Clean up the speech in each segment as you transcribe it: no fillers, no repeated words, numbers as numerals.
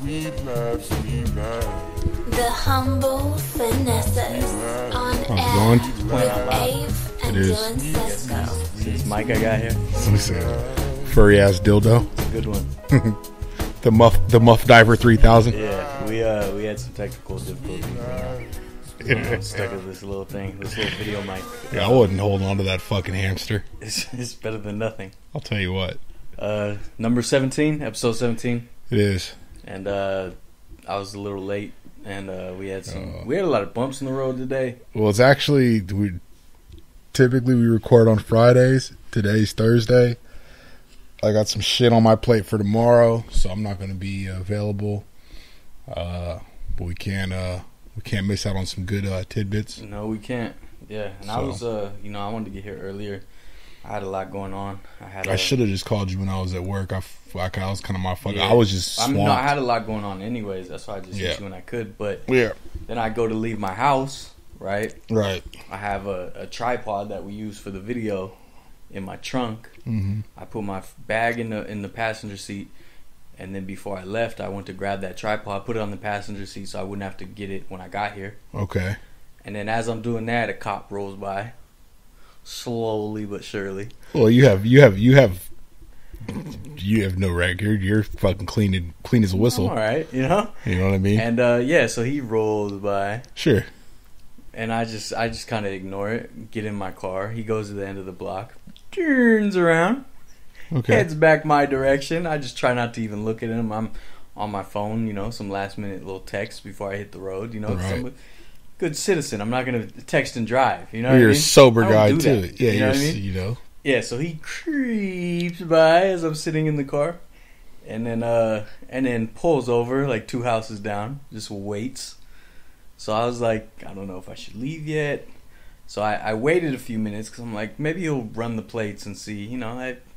The humble finesses on air with Ave and Dylan Sesco. See this mic I got here? Let me see. Furry ass dildo. It's a good one. The Muff Diver 3000. Yeah, we had some technical difficulties. I'm stuck with this little thing, this little video mic. Yeah, I wouldn't hold on to that fucking hamster. It's better than nothing. I'll tell you what. Number 17, episode 17. It is. And I was a little late, and we had a lot of bumps in the road today. Well, it's actually typically we record on Fridays. Today's Thursday. I got some shit on my plate for tomorrow, so I'm not going to be available. But we can't miss out on some good tidbits. No, we can't. Yeah, and so, I was I wanted to get here earlier. I had a lot going on. I should have just called you when I was at work. I was kind of my fucking. Yeah. I was just swamped. I had a lot going on anyways. That's why I just hit you when I could. But then I go to leave my house, right? Right. I have a tripod that we use for the video in my trunk. Mm-hmm. I put my bag in the passenger seat, and then before I left, I went to grab that tripod, put it on the passenger seat so I wouldn't have to get it when I got here. Okay. And then as I'm doing that, a cop rolls by, slowly but surely. Well, you have no record. You're fucking clean as a whistle. All right, you know what I mean. And so he rolls by. Sure. And I just kind of ignore it. Get in my car. He goes to the end of the block, turns around, heads back my direction. I just try not to even look at him. I'm on my phone, some last minute little text before I hit the road. Right. I'm a good citizen. I'm not gonna text and drive. You're a sober guy too. That. Yeah, you know what I mean? Yeah. So he creeps by as I'm sitting in the car, and then pulls over like 2 houses down. Just waits. So I was like, I don't know if I should leave yet. So I waited a few minutes because I'm like, maybe he'll run the plates and see,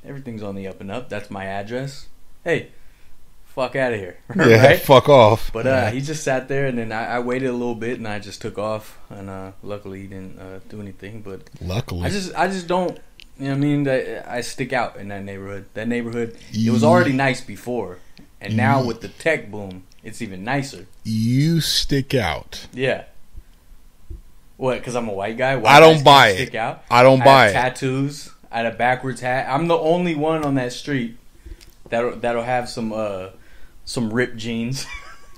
everything's on the up and up. That's my address. Hey, fuck out of here. Yeah, right? Fuck off. But he just sat there, and then I waited a little bit, and I just took off. And luckily he didn't do anything. But luckily, I just don't, I stick out in that neighborhood. That neighborhood, it was already nice before. And now with the tech boom, it's even nicer. You stick out. Yeah. What? Because I'm a white guy? I don't buy it. Stick out? I don't buy it. Tattoos. I had a backwards hat. I'm the only one on that street that'll have some ripped jeans.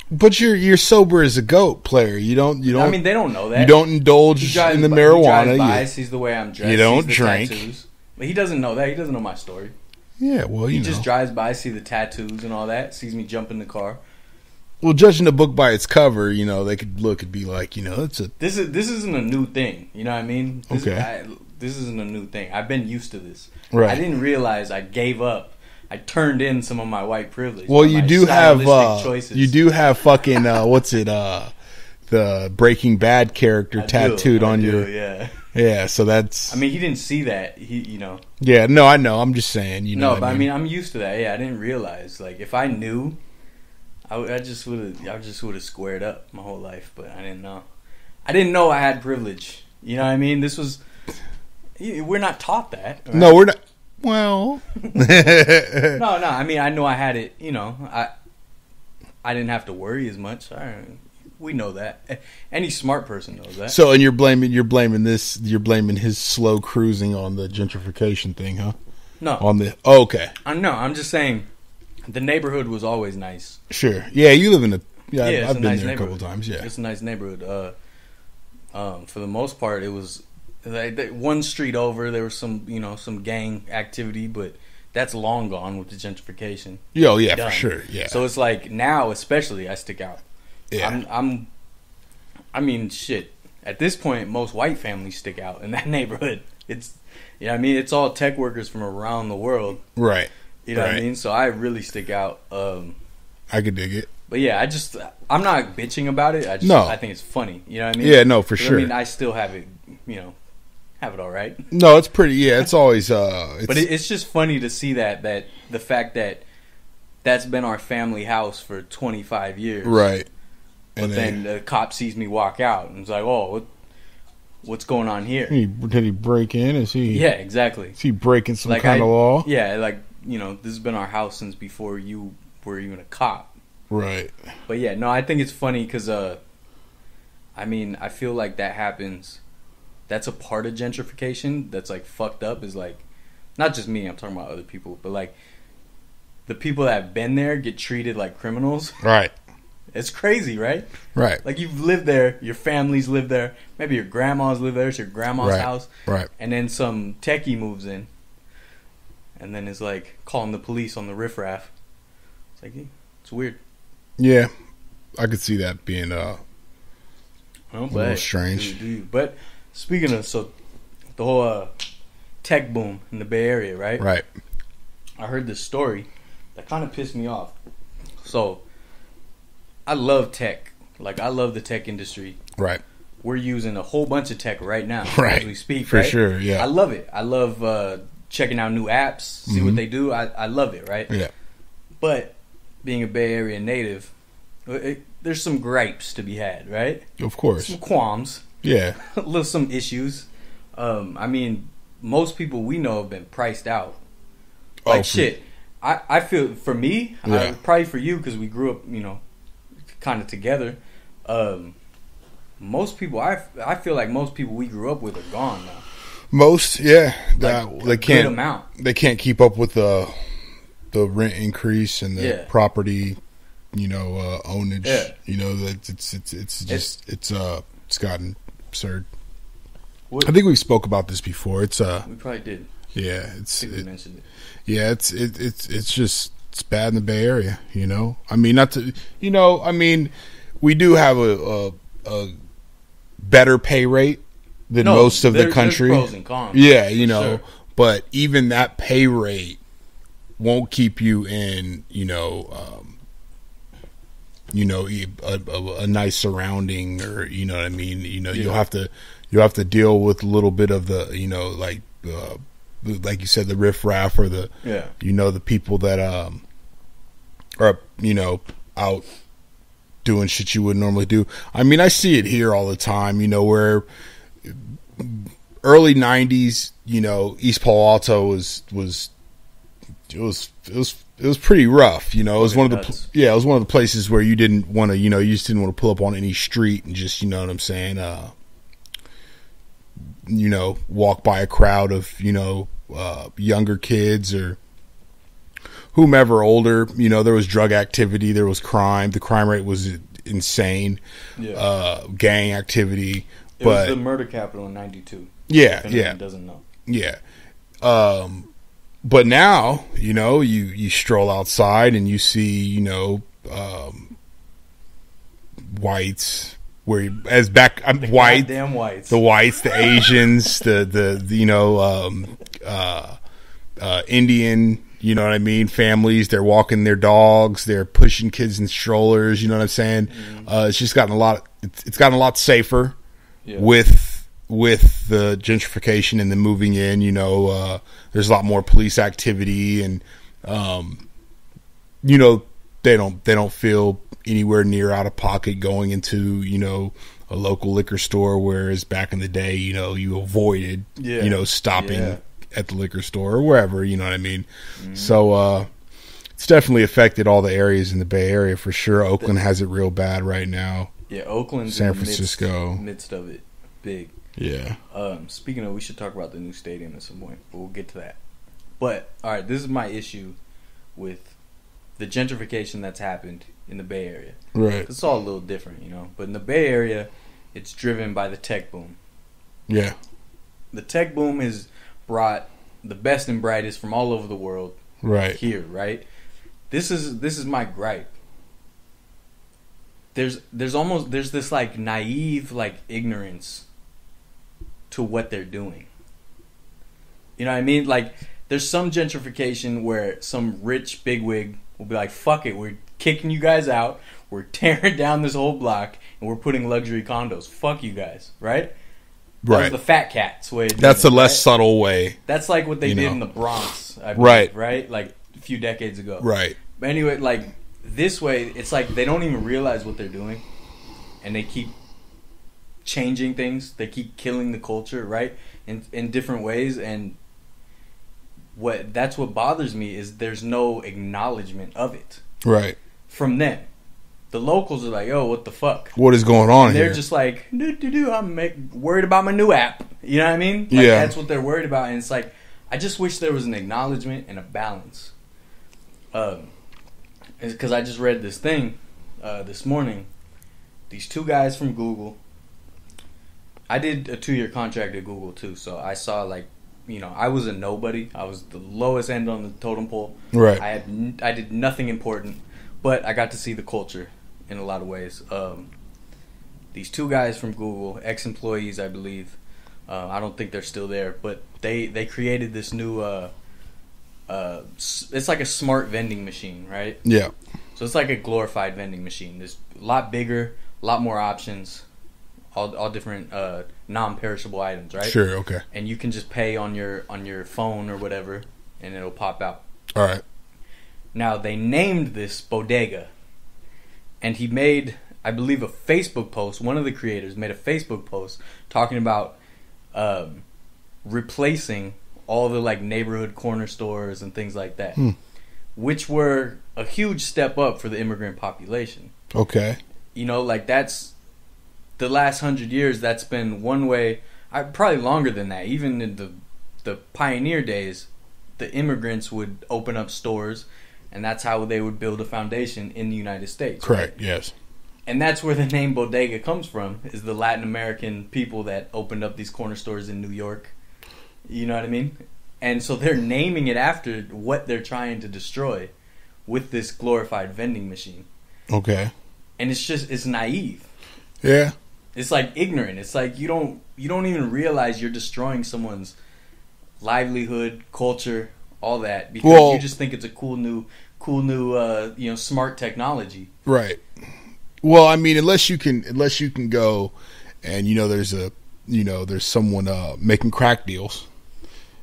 But you're sober as a goat player. You don't. I mean, they don't know that. You don't indulge in the marijuana. He drives by, sees the way I'm dressed. You don't sees the drink. Tattoos. But he doesn't know that. He doesn't know my story. Yeah, well, he just drives by, see the tattoos and all that, sees me jump in the car. Well, judging the book by its cover, they could look and be like, it's a. This isn't a new thing. You know what I mean? This isn't a new thing. I've been used to this. Right. I didn't realize I gave up. I turned in some of my white privilege. Well, you do have choices. You do have fucking the Breaking Bad character tattooed on your. Yeah. Yeah, so that's. I mean, he didn't see that. Yeah, no, I know. I'm just saying. No, but I mean, I'm used to that. Yeah, I didn't realize. Like, if I knew, I just would have squared up my whole life. But I didn't know. I didn't know I had privilege. You know what I mean? We're not taught that. Right? No, we're not. Well. No. I mean, I know I had it. I didn't have to worry as much. We know that. Any smart person knows that. So, and you're blaming his slow cruising on the gentrification thing, huh? No. Okay. No, I'm just saying the neighborhood was always nice. Sure. Yeah, you live in I've been nice there a couple times, yeah. It's a nice neighborhood. For the most part, it was like one street over, there was some gang activity, but that's long gone with the gentrification. Oh, yeah, for sure, yeah. So it's like now, especially, I stick out. Yeah. I mean, shit. At this point, most white families stick out in that neighborhood. It's, it's all tech workers from around the world. Right. You know what I mean? So I really stick out. I could dig it. But yeah, I'm not bitching about it. I think it's funny. You know what I mean? Yeah, no, for sure. I mean, I still have it, have it all right. No, it's pretty, it's always, but it's just funny to see that the fact that that's been our family house for 25 years. Right. But then the cop sees me walk out and is like, "Oh, what's going on here?" Did he break in? Is he? Yeah, exactly. Is he breaking some kind of law? Yeah, this has been our house since before you were even a cop. Right. But yeah, no, I think it's funny because, I mean, I feel like that happens. That's a part of gentrification that's like fucked up. Is like, not just me. I'm talking about other people, but like, the people that have been there get treated like criminals. Right. It's crazy, right? Right. Like you've lived there, your families live there, maybe your grandma's live there, it's your grandma's house. Right. And then some techie moves in. And then is like calling the police on the riffraff. It's like, it's weird. Yeah. I could see that being a little strange. But speaking of, so the whole tech boom in the Bay Area, right? Right. I heard this story that kind of pissed me off. So I love tech. Like, I love the tech industry. Right. We're using a whole bunch of tech right now right. as we speak. For right? sure, yeah. I love it. I love checking out new apps, see what they do. I love it, right? Yeah. But being a Bay Area native, there's some gripes to be had, right? Of course. Some qualms. Yeah. Some issues. I mean, most people we know have been priced out. Like, shit. I feel, for me, probably for you, because we grew up, you know, kind of together. Most people, I feel like most people we grew up with are gone now. Most, yeah. Like, they can't. Good amount. They can't keep up with the rent increase and the property, you know, ownage. Yeah. You know, that it's gotten absurd. I think we spoke about this before. We probably did. Yeah, I think we mentioned it. Yeah, it's just, it's bad in the Bay Area. You know, I mean, not to, you know, I mean, we do have a better pay rate than most of the country. There's pros and cons. Yeah, you know, sure. But even that pay rate won't keep you in, you know, a nice surrounding, or, you know what I mean. You know, you'll have to deal with a little bit of the, you know, like you said, the riffraff, or the, you know, the people that are, you know, out doing shit you wouldn't normally do. I mean, I see it here all the time, you know, where early 90s, you know, East Palo Alto was pretty rough, you know. It was one of the places where you didn't want to, you know, you just didn't want to pull up on any street and just, you know what I'm saying, you know, walk by a crowd of, you know, younger kids or whomever older. You know, there was drug activity, there was crime. The crime rate was insane. Gang activity. It was the murder capital in '92. Yeah, if anyone doesn't know. Yeah. But now, you know, you stroll outside and you see, you know, whites. Where as back, white, damn whites, the whites, the Asians, the you know, Indian, you know what I mean, families. They're walking their dogs, they're pushing kids in strollers. You know what I'm saying? It's just gotten a lot. It's gotten a lot safer with the gentrification and the moving in. You know, there's a lot more police activity, and you know, they don't feel anywhere near out of pocket going into, you know, a local liquor store, whereas back in the day, you know, you avoided, you know, stopping at the liquor store or wherever, you know what I mean? So it's definitely affected all the areas in the Bay Area for sure. Oakland has it real bad right now. Yeah, Oakland's San Francisco, midst of it, big. Yeah. Speaking of, we should talk about the new stadium at some point, but we'll get to that. But all right, this is my issue with the gentrification that's happened in the Bay Area. Right. It's all a little different, you know. But in the Bay Area, it's driven by the tech boom. Yeah. The tech boom has brought the best and brightest from all over the world here, right? This is my gripe. There's this like naive like ignorance to what they're doing. You know what I mean? Like, there's some gentrification where some rich bigwig will be like, fuck it, we're kicking you guys out, we're tearing down this whole block, and we're putting luxury condos. Fuck you guys, right? That was the fat cat's way of doing That's it, a less subtle way. That's like what they did in the Bronx, I believe, right? Like a few decades ago. Right. But anyway, like, this way, it's like they don't even realize what they're doing, and they keep changing things. They keep killing the culture, right? In different ways, and that's what bothers me is there's no acknowledgement of it. Right. From them. the locals are like, yo, what the fuck? What is going on and here? They're just like, I'm worried about my new app. You know what I mean? Like, yeah. That's what they're worried about. And it's like, I just wish there was an acknowledgement and a balance. Because I just read this thing this morning. These two guys from Google. I did a 2-year contract at Google too, so I saw like, I was a nobody. I was the lowest end on the totem pole. Right. I did nothing important, but I got to see the culture in a lot of ways. These two guys from Google, ex-employees, I believe. I don't think they're still there, but they created this new. It's like a smart vending machine, right? Yeah. So it's like a glorified vending machine. There's a lot bigger, a lot more options, all different non-perishable items, right? Sure. Okay. And you can just pay on your phone or whatever, and it'll pop out. All right. Now they named this Bodega, and he made, I believe, a Facebook post. One of the creators made a Facebook post talking about replacing all the like neighborhood corner stores and things like that, which were a huge step up for the immigrant population. Okay. Like that's the last 100 years. That's been one way. Probably longer than that. Even in the pioneer days, the immigrants would open up stores, and that's how they would build a foundation in the United States. Correct. Right? Yes. And that's where the name Bodega comes from, is the Latin American people that opened up these corner stores in New York. You know what I mean? And so they're naming it after what they're trying to destroy with this glorified vending machine. Okay. And it's naive. Yeah. It's like ignorant. It's like you don't even realize you're destroying someone's livelihood, culture, all that, because you just think it's a cool new smart technology. Right. Well, I mean, unless you can go and there's someone making crack deals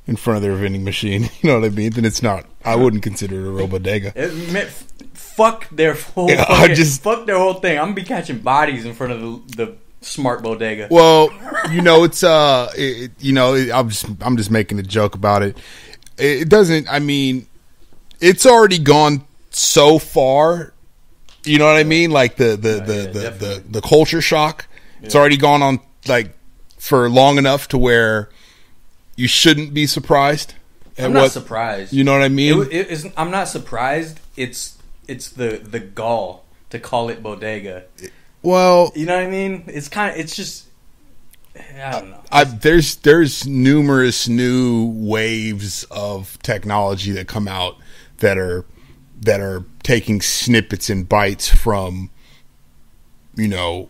in front of their vending machine, you know what I mean? Then it's not. I wouldn't consider it a real bodega. Fuck their whole fuck their whole thing. I'm gonna be catching bodies in front of the smart bodega. Well, it's I'm just making a joke about it. It doesn't. I mean, it's already gone so far. You know what I mean? Like the culture shock. Yeah. It's already gone on like for long enough to where you shouldn't be surprised. I'm not surprised. You know what I mean? I'm not surprised. It's the gall to call it bodega. Well, you know what I mean? It's just I don't know. There's numerous new waves of technology that come out that are taking snippets and bites from the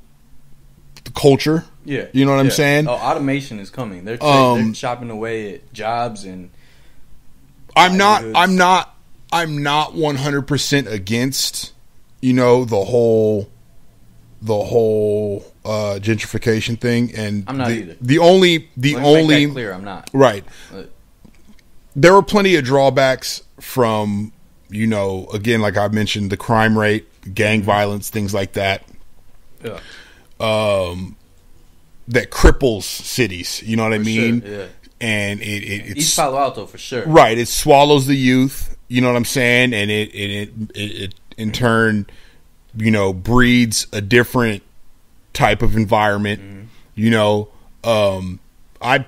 culture. Yeah. You know what I'm saying? Oh, automation is coming. They're chopping away at jobs and I'm not 100% against the whole gentrification thing, and I'm not either. The only make that clear, I'm not. Right. There were plenty of drawbacks from again, like I mentioned, the crime rate, gang violence, things like that. Yeah. That cripples cities. You know what I mean? Sure, yeah. And it's East Palo Alto for sure. Right. It swallows the youth. You know what I'm saying? And it in turn, breeds a different type of environment. Mm-hmm. I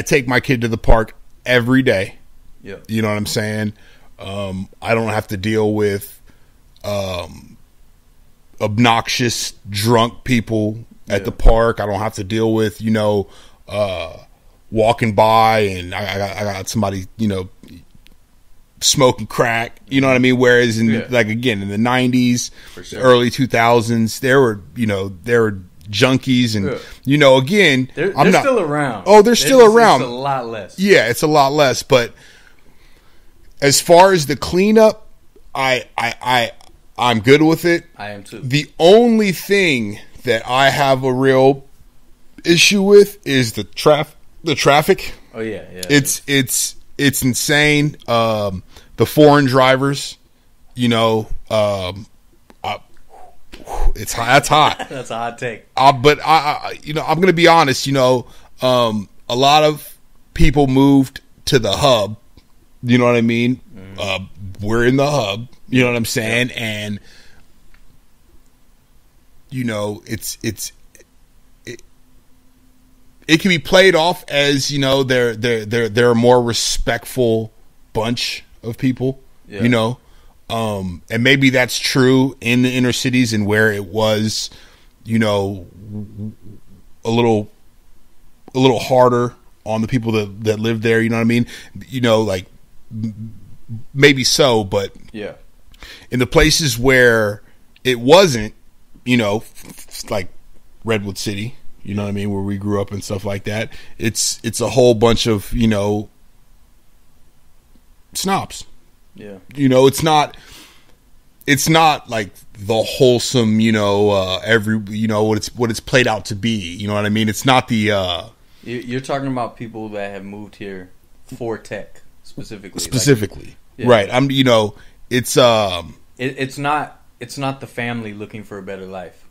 take my kid to the park every day. Yeah. You know what I'm saying? I don't have to deal with obnoxious drunk people at the park. I don't have to deal with walking by and I got somebody smoking crack. You know what I mean? Whereas in again in the 90s, sure, early 2000s, there were junkies and again they're not still around. Oh, they're still around. It's a lot less. Yeah, it's a lot less. But as far as the cleanup, I'm good with it. I am too. The only thing that I have a real issue with is the traffic. Oh yeah. It's insane. The foreign drivers, that's hot. That's a hot take. But I'm going to be honest. A lot of people moved to the hub. You know what I mean? Mm. We're in the hub. You know what I'm saying? And you know, it can be played off as, you know, they're a more respectful bunch of people, you know, and maybe that's true in the inner cities and where it was, you know, a little harder on the people that live there. You know what I mean? You know, like maybe so, but yeah, in the places where it wasn't, you know, like Redwood City. You know what I mean? Where we grew up and stuff like that. It's a whole bunch of, you know, snobs. Yeah. You know, it's not like the wholesome, you know, you know, what it's played out to be. You know what I mean? It's not the You're talking about people that have moved here for tech specifically. Specifically. Like, right. I'm, you know, it's not the family looking for a better life.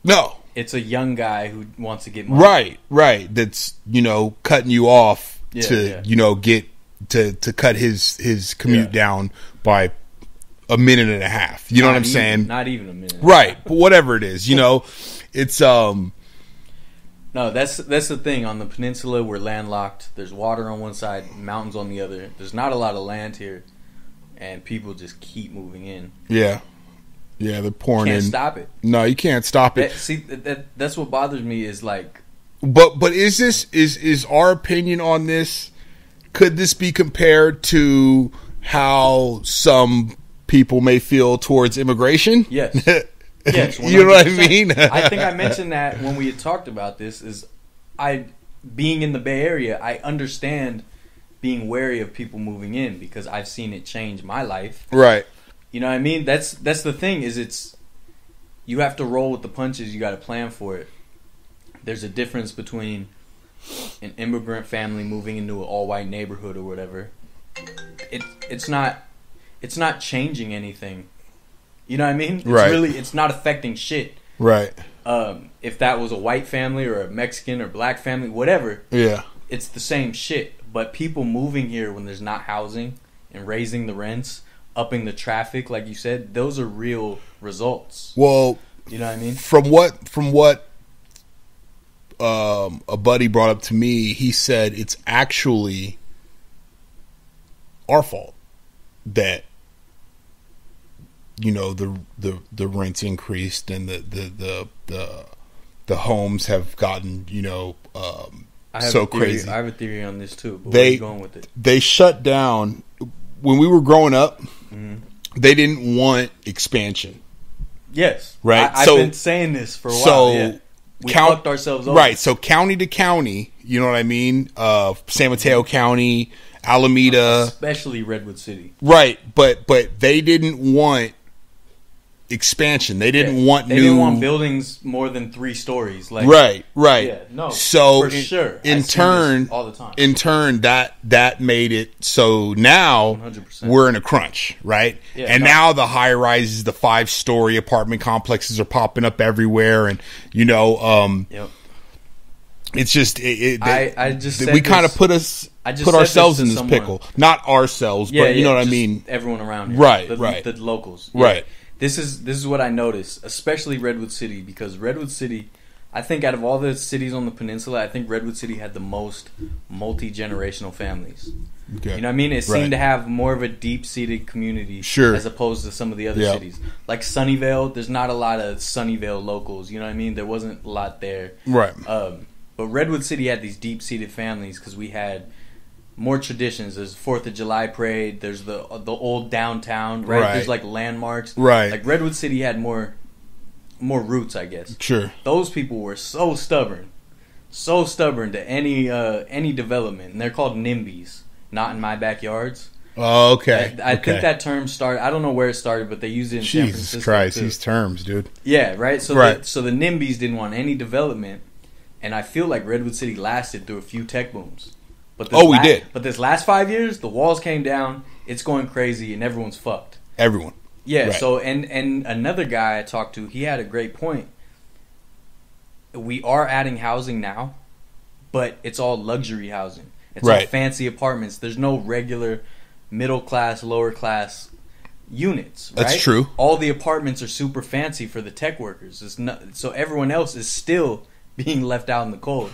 No. It's a young guy who wants to get money. Right. That's, you know, cutting you off you know, get to cut his commute down by a minute and a half. You know what I'm saying? Not even a minute. Right. But whatever it is, you know, it's No, that's the thing. On the peninsula, we're landlocked. There's water on one side, mountains on the other. There's not a lot of land here, and people just keep moving in. Yeah. Yeah, they're pouring in. Can't stop it. No, you can't stop it. That's what bothers me is like. But is our opinion on this? Could this be compared to how some people may feel towards immigration? Yes. Yes. 100%. You know what I mean? I think I mentioned that when we had talked about this. Being in the Bay Area, I understand being wary of people moving in because I've seen it change my life. Right. You know what I mean? That's the thing you have to roll with the punches. You got to plan for it. There's a difference between an immigrant family moving into an all-white neighborhood or whatever. It's not changing anything. You know what I mean? It's not affecting shit. Right. If that was a white family or a Mexican or black family, whatever. Yeah. It's the same shit. But people moving here when there's not housing and raising the rents, upping the traffic, like you said, those are real results. Well, you know what I mean? From what a buddy brought up to me, he said it's actually our fault that, you know, the rents increased and the homes have gotten, you know, so crazy. I have a theory on this too. But where are you going with it? They shut down when we were growing up. Mm-hmm. They didn't want expansion. Yes, right. I've been saying this for a while. So we fucked ourselves over. Right. So county to county, you know what I mean? San Mateo County, Alameda, especially Redwood City. Right, but they didn't want expansion. They didn't want they new. They didn't want buildings more than 3 stories. Like right. Yeah, no. So for sure. In turn, all the time. In turn, that made it so now 100%. We're in a crunch, right? Yeah, and now the high rises, the 5-story apartment complexes are popping up everywhere, and you know, yep. It's just we kind of put ourselves in this pickle. Not ourselves, but you know what I mean. Everyone around here, right? The locals, right? This is what I noticed, especially Redwood City, because Redwood City, I think out of all the cities on the peninsula, I think Redwood City had the most multi-generational families. Okay. You know what I mean? It seemed to have more of a deep-seated community as opposed to some of the other cities. Like Sunnyvale, there's not a lot of Sunnyvale locals. You know what I mean? There wasn't a lot there. Right. But Redwood City had these deep-seated families because we had more traditions. There's the 4th of July parade. There's the old downtown, right? There's like landmarks. Right. Like Redwood City had more roots, I guess. Sure. Those people were so stubborn to any development, and they're called NIMBYs, not in my backyards. Oh, okay. I think that term started. I don't know where it started, but they used it in San Francisco. Jesus Christ, too. These terms, dude. Yeah, right. So the NIMBYs didn't want any development, and I feel like Redwood City lasted through a few tech booms. But we did. But this last 5 years, the walls came down. It's going crazy, and everyone's fucked. Everyone. Yeah. Right. So and another guy I talked to, he had a great point. We are adding housing now, but it's all luxury housing. It's all fancy apartments. There's no regular middle class, lower class units, right? That's true. All the apartments are super fancy for the tech workers. It's not, so everyone else is still being left out in the cold.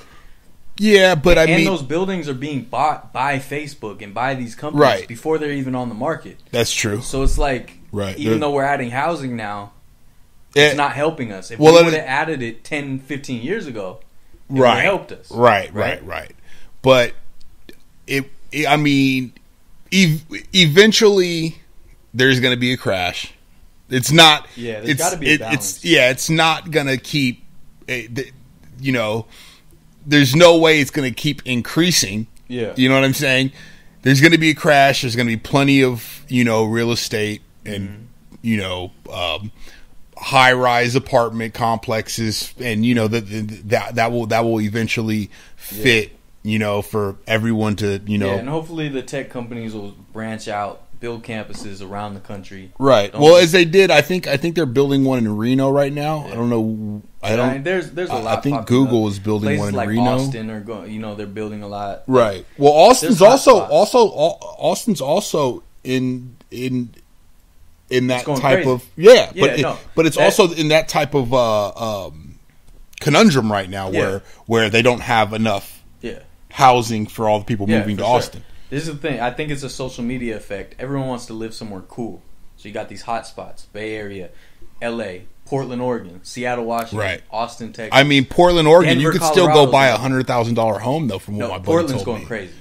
Yeah, but I mean... And those buildings are being bought by Facebook and by these companies before they're even on the market. That's true. So it's like, even though we're adding housing now, it's not helping us. If we would have added it 10, 15 years ago, it would have helped us. Right. But, I mean, eventually... there's going to be a crash. It's not. Yeah, there's got to be a balance. It's not going to keep. You know, there's no way it's going to keep increasing. Yeah, you know what I'm saying. There's going to be a crash. There's going to be plenty of real estate and high-rise apartment complexes, and that will eventually fit. For everyone to and hopefully the tech companies will branch out. Build campuses around the country. Right. As they did, I think they're building one in Reno right now. Yeah. I don't know. There's a lot. I think Google is building one in like Reno. Austin are going. They're building a lot. Right. Well, Austin's Austin's also in that type of but it's also in that type of conundrum right now where they don't have enough housing for all the people moving to Austin. Sure. This is the thing. I think it's a social media effect. Everyone wants to live somewhere cool. So you got these hot spots. Bay Area, L.A., Portland, Oregon, Seattle, Washington, Austin, Texas. I mean, Portland, Oregon, Denver, you could still go buy $100,000 home, though, from what my buddy Portland's told going me. crazy.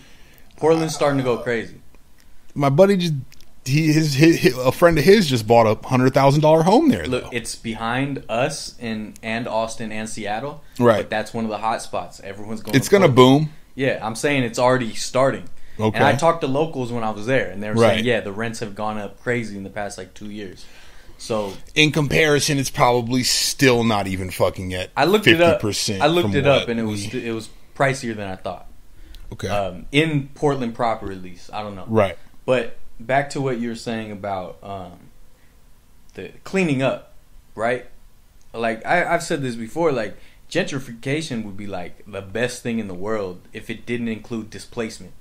Portland's starting to go crazy. My buddy a friend of his just bought a $100,000 home there. Look, it's behind us and Austin and Seattle. Right. But that's one of the hot spots. Everyone's going It's going to boom. Yeah, I'm saying it's already starting. Okay. And I talked to locals when I was there, and they were saying, the rents have gone up crazy in the past 2 years. So in comparison, it's probably still not even fucking at 50%. I looked it up, and it was pricier than I thought. Okay. In Portland proper, at least. I don't know. Right. But back to what you were saying about the cleaning up, right? Like I've said this before, like gentrification would be like the best thing in the world if it didn't include displacement.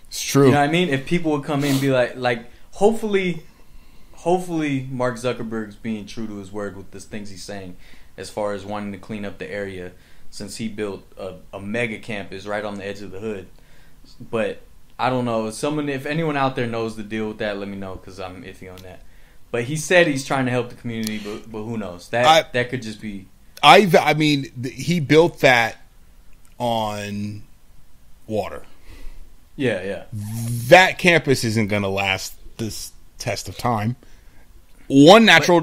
It's true. You know what I mean? If people would come in and be like, hopefully Mark Zuckerberg's being true to his word with the things he's saying as far as wanting to clean up the area, since he built a mega campus right on the edge of the hood. But I don't know. If anyone out there knows the deal with that, let me know, because I'm iffy on that. But he said he's trying to help the community, but who knows? That could just be... I mean, he built that on water. Yeah. That campus isn't going to last this test of time. One natural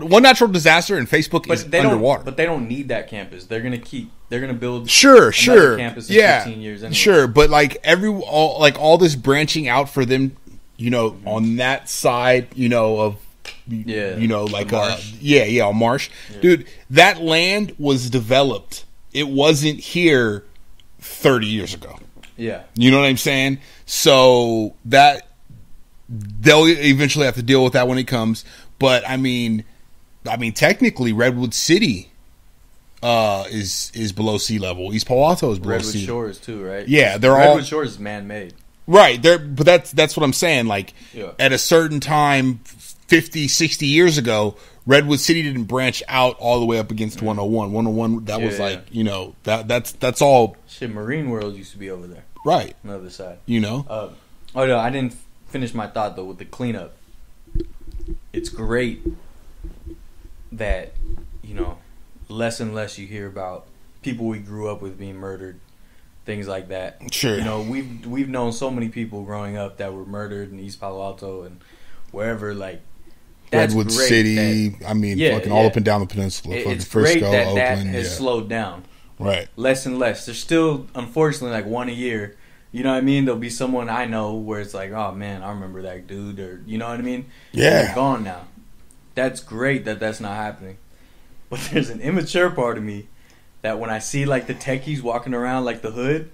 disaster and Facebook is underwater. But they don't need that campus. They're going to build sure campus in 15 years anyway. Sure, but all this branching out for them, on that side, of a marsh. Yeah. Dude, that land was developed. It wasn't here 30 years ago. Yeah. You know what I'm saying? So that they'll eventually have to deal with that when it comes. But I mean, technically, Redwood City is below sea level. East Palo Alto is below sea level. Redwood Shores too, right? Yeah, Redwood Shores is man-made. Right. But that's what I'm saying. Like, at a certain time, 50, 60 years ago, Redwood City didn't branch out all the way up against 101. 101, that was that's all. Shit, Marine World used to be over there. Right. On the other side. Oh no, I didn't finish my thought though with the cleanup. It's great that, less and less you hear about people we grew up with being murdered, things like that. Sure. We've known so many people growing up that were murdered in East Palo Alto and wherever, like, that's Redwood great City, fucking all up and down the peninsula. It's Frisco, great that Oakland, has slowed down. Right. Less and less. There's still, unfortunately, like one a year. You know what I mean? There'll be someone I know where it's like, oh man, I remember that dude, or you know what I mean? Yeah. They're gone now. That's great that that's not happening. But there's an immature part of me that when I see like the techies walking around like the hood,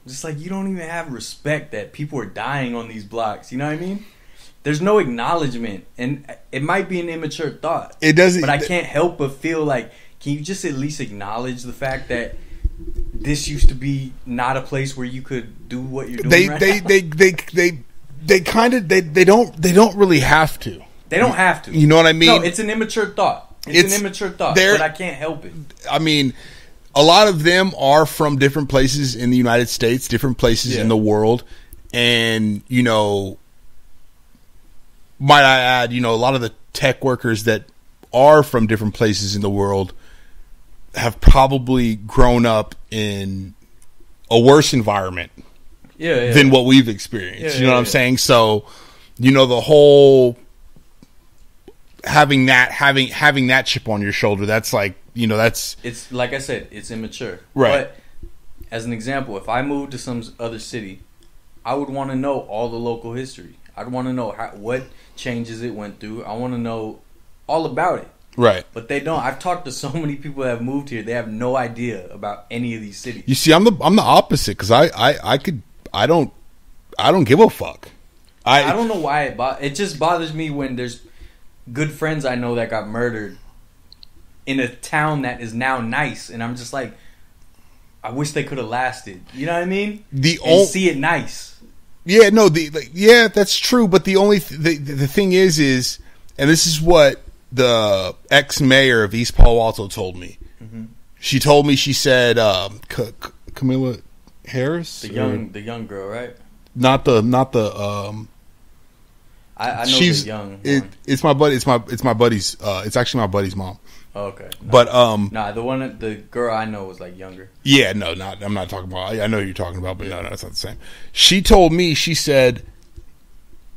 I'm just like, you don't even have respect that people are dying on these blocks. You know what I mean? There's no acknowledgement, and it might be an immature thought. It doesn't, but I can't help but feel like, can you just at least acknowledge the fact that this used to be not a place where you could do what you're doing right now? They don't really have to. They don't have to. You know what I mean? No, it's an immature thought. It's an immature thought, but I can't help it. I mean, a lot of them are from different places in the United States, different places in the world. And, you know, might I add, you know, a lot of the tech workers that are from different places in the world have probably grown up in a worse environment than what we've experienced. You know what I'm saying? So, you know, the whole having that chip on your shoulder, that's like, you know, it's like I said, it's immature. Right. But as an example, if I moved to some other city, I would want to know all the local history. I'd want to know what changes it went through. I want to know all about it. Right. But they don't. I've talked to so many people that have moved here. They have no idea about any of these cities. You see, I'm the opposite, because I don't give a fuck. I don't know why it just bothers me when there's good friends I know that got murdered in a town that is now nice, and I'm just like, I wish they could have lasted. You know what I mean? See it nice. Yeah, no, that's true. But the only the thing is, and this is what the ex-mayor of East Palo Alto told me. Mm-hmm. She told me, she said, Camilla Harris, the young girl, right? Not the. I know she's the young. It's my buddy. It's my buddy's. It's actually my buddy's mom. Oh, okay. No. But the girl I know was like younger. Yeah, no, I'm not talking about. I know who you're talking about, but no, it's not the same. She told me, she said,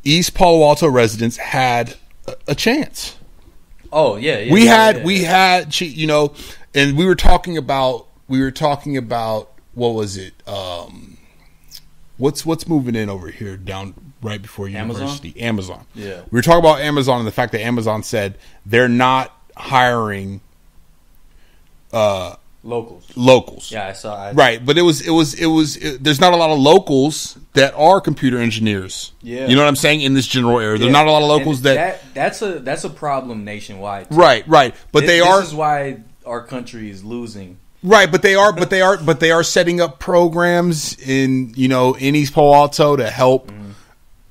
East Palo Alto residents had a chance. Oh yeah. We had. She, you know, and we were talking about what was it? What's moving in over here down right before university? Amazon. Yeah. We were talking about Amazon and the fact that Amazon said they're not hiring locals. Yeah, I saw. Right, but it was there's not a lot of locals that are computer engineers. Yeah. You know what I'm saying? In this general area, there's not a lot of locals that's a problem nationwide too. Right. But this is why our country is losing. Right, but they are setting up programs in East Palo Alto to help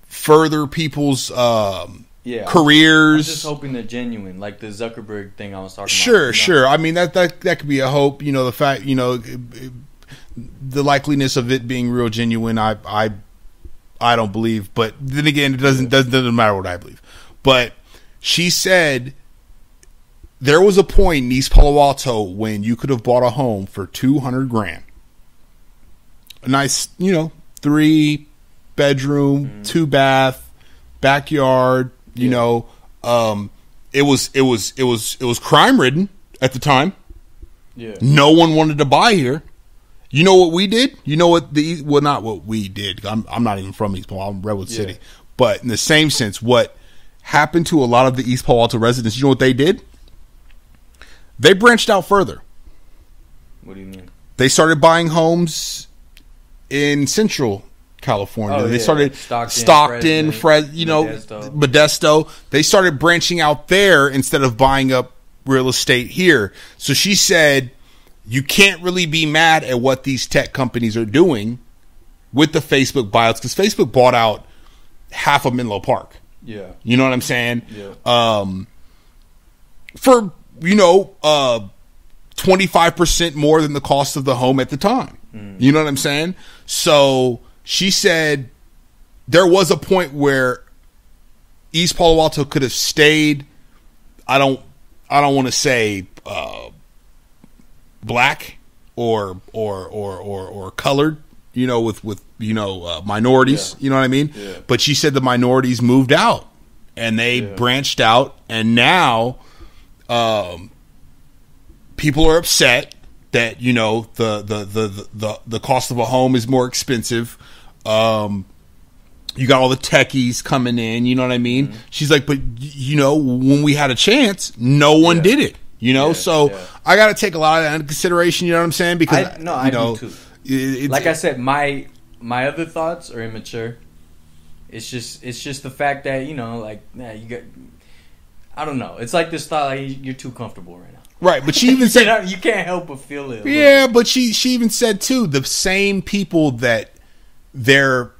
further people's careers. I'm just hoping they're genuine, like the Zuckerberg thing I was talking about. Sure. I mean that could be a hope. The fact, the likeliness of it being real genuine, I don't believe. But then again, it doesn't matter what I believe. But she said there was a point in East Palo Alto when you could have bought a home for $200,000. A nice, 3-bedroom, 2-bath, backyard. It was crime ridden at the time. Yeah. No one wanted to buy here. You know what we did? You know what not what we did. I'm not even from East Palo Alto. I'm Redwood City. But in the same sense, what happened to a lot of the East Palo Alto residents, you know what they did? They branched out further. What do you mean? They started buying homes in Central California. They started Stockton, Modesto. They started branching out there instead of buying up real estate here. So she said, you can't really be mad at what these tech companies are doing with the Facebook buyouts, because Facebook bought out half of Menlo Park. Yeah. You know what I'm saying? Yeah. For 25% more than the cost of the home at the time. You know what I'm saying? So she said there was a point where East Palo Alto could have stayed. I don't want to say black or colored, with minorities. Yeah. You know what I mean? Yeah. But she said the minorities moved out and they branched out, and now people are upset that the cost of a home is more expensive. You got all the techies coming in, you know what I mean? Mm-hmm. She's like, but when we had a chance, no one did it. I got to take a lot of that into consideration. You know what I'm saying? Because I do too. Like I said, my other thoughts are immature. It's just the fact that you got. I don't know. It's like this thought, like you're too comfortable right now. Right, but she even said you can't help but feel it. Yeah, but she even said too, the same people that their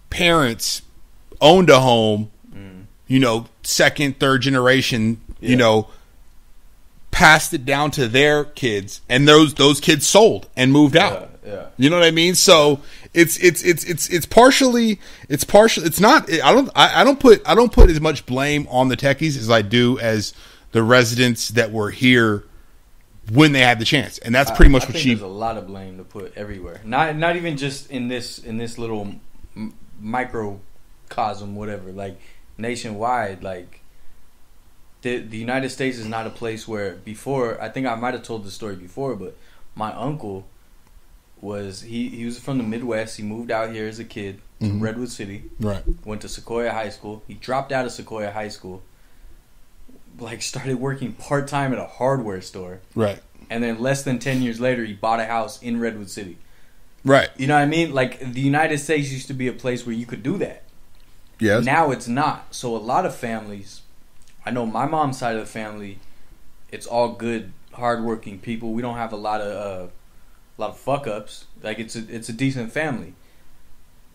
parents owned a home, second, third generation, passed it down to their kids, and those kids sold and moved out. Yeah. You know what I mean? So it's partially. It's not. I don't put as much blame on the techies as I do as the residents that were here when they had the chance, and that's pretty much I what think there's a lot of blame to put everywhere. Not even just in this little microcosm, whatever. Like nationwide, like the United States is not a place where before. I think I might have told the story before, but my uncle was he was from the Midwest. He moved out here as a kid to Redwood City. Right. Went to Sequoia High School. He dropped out of Sequoia High School. Like started working part time at a hardware store. Right. And then less than 10 years later, he bought a house in Redwood City. Right. You know what I mean? Like the United States used to be a place where you could do that. Yes. Now it's not. So a lot of families, I know my mom's side of the family, it's all good, hardworking people. We don't have a lot of fuck ups. Like it's a decent family,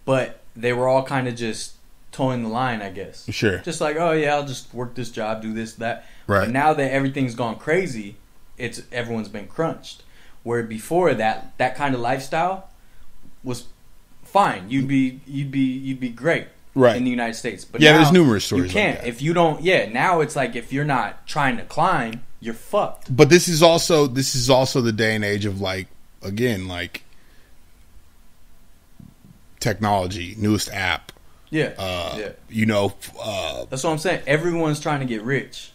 but they were all kind of just towing the line, I guess. Sure. Just like, oh yeah, I'll just work this job, do this, that. Right. But now that everything's gone crazy, everyone's been crunched. Where before that kind of lifestyle was fine. You'd be great. Right. In the United States. But yeah, now, there's numerous stories. You can't like that. if you don't. Yeah, now it's like if you're not trying to climb, you're fucked. But this is also the day and age of like technology, newest app. Yeah. That's what I'm saying. Everyone's trying to get rich.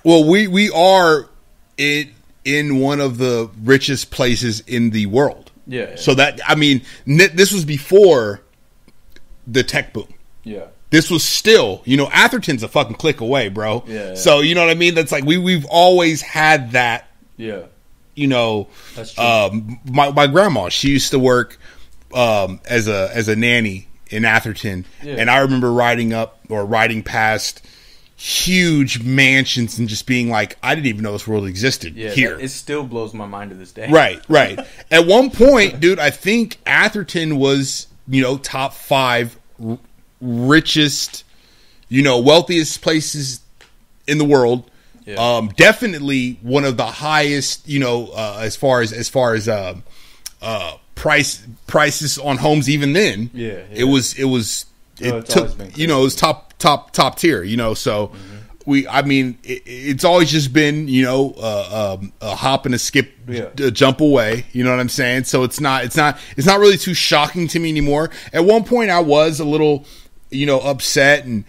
Well, we are in one of the richest places in the world. Yeah. So that this was before the tech boom. Yeah. This was still, Atherton's a fucking click away, bro. Yeah. So you know what I mean? That's like we've always had that. Yeah. That's true. My grandma, she used to work as a nanny in Atherton, and I remember riding past huge mansions and just being like, I didn't even know this world existed here. It still blows my mind to this day. Right. At one point, dude, I think Atherton was, top 5 richest, wealthiest places in the world. Yeah. Definitely one of the highest, as far as prices on homes even then. Yeah. It was top tier, so it's always just been, a hop and a skip, a jump away, you know what I'm saying? So it's not really too shocking to me anymore. At one point I was a little, upset, and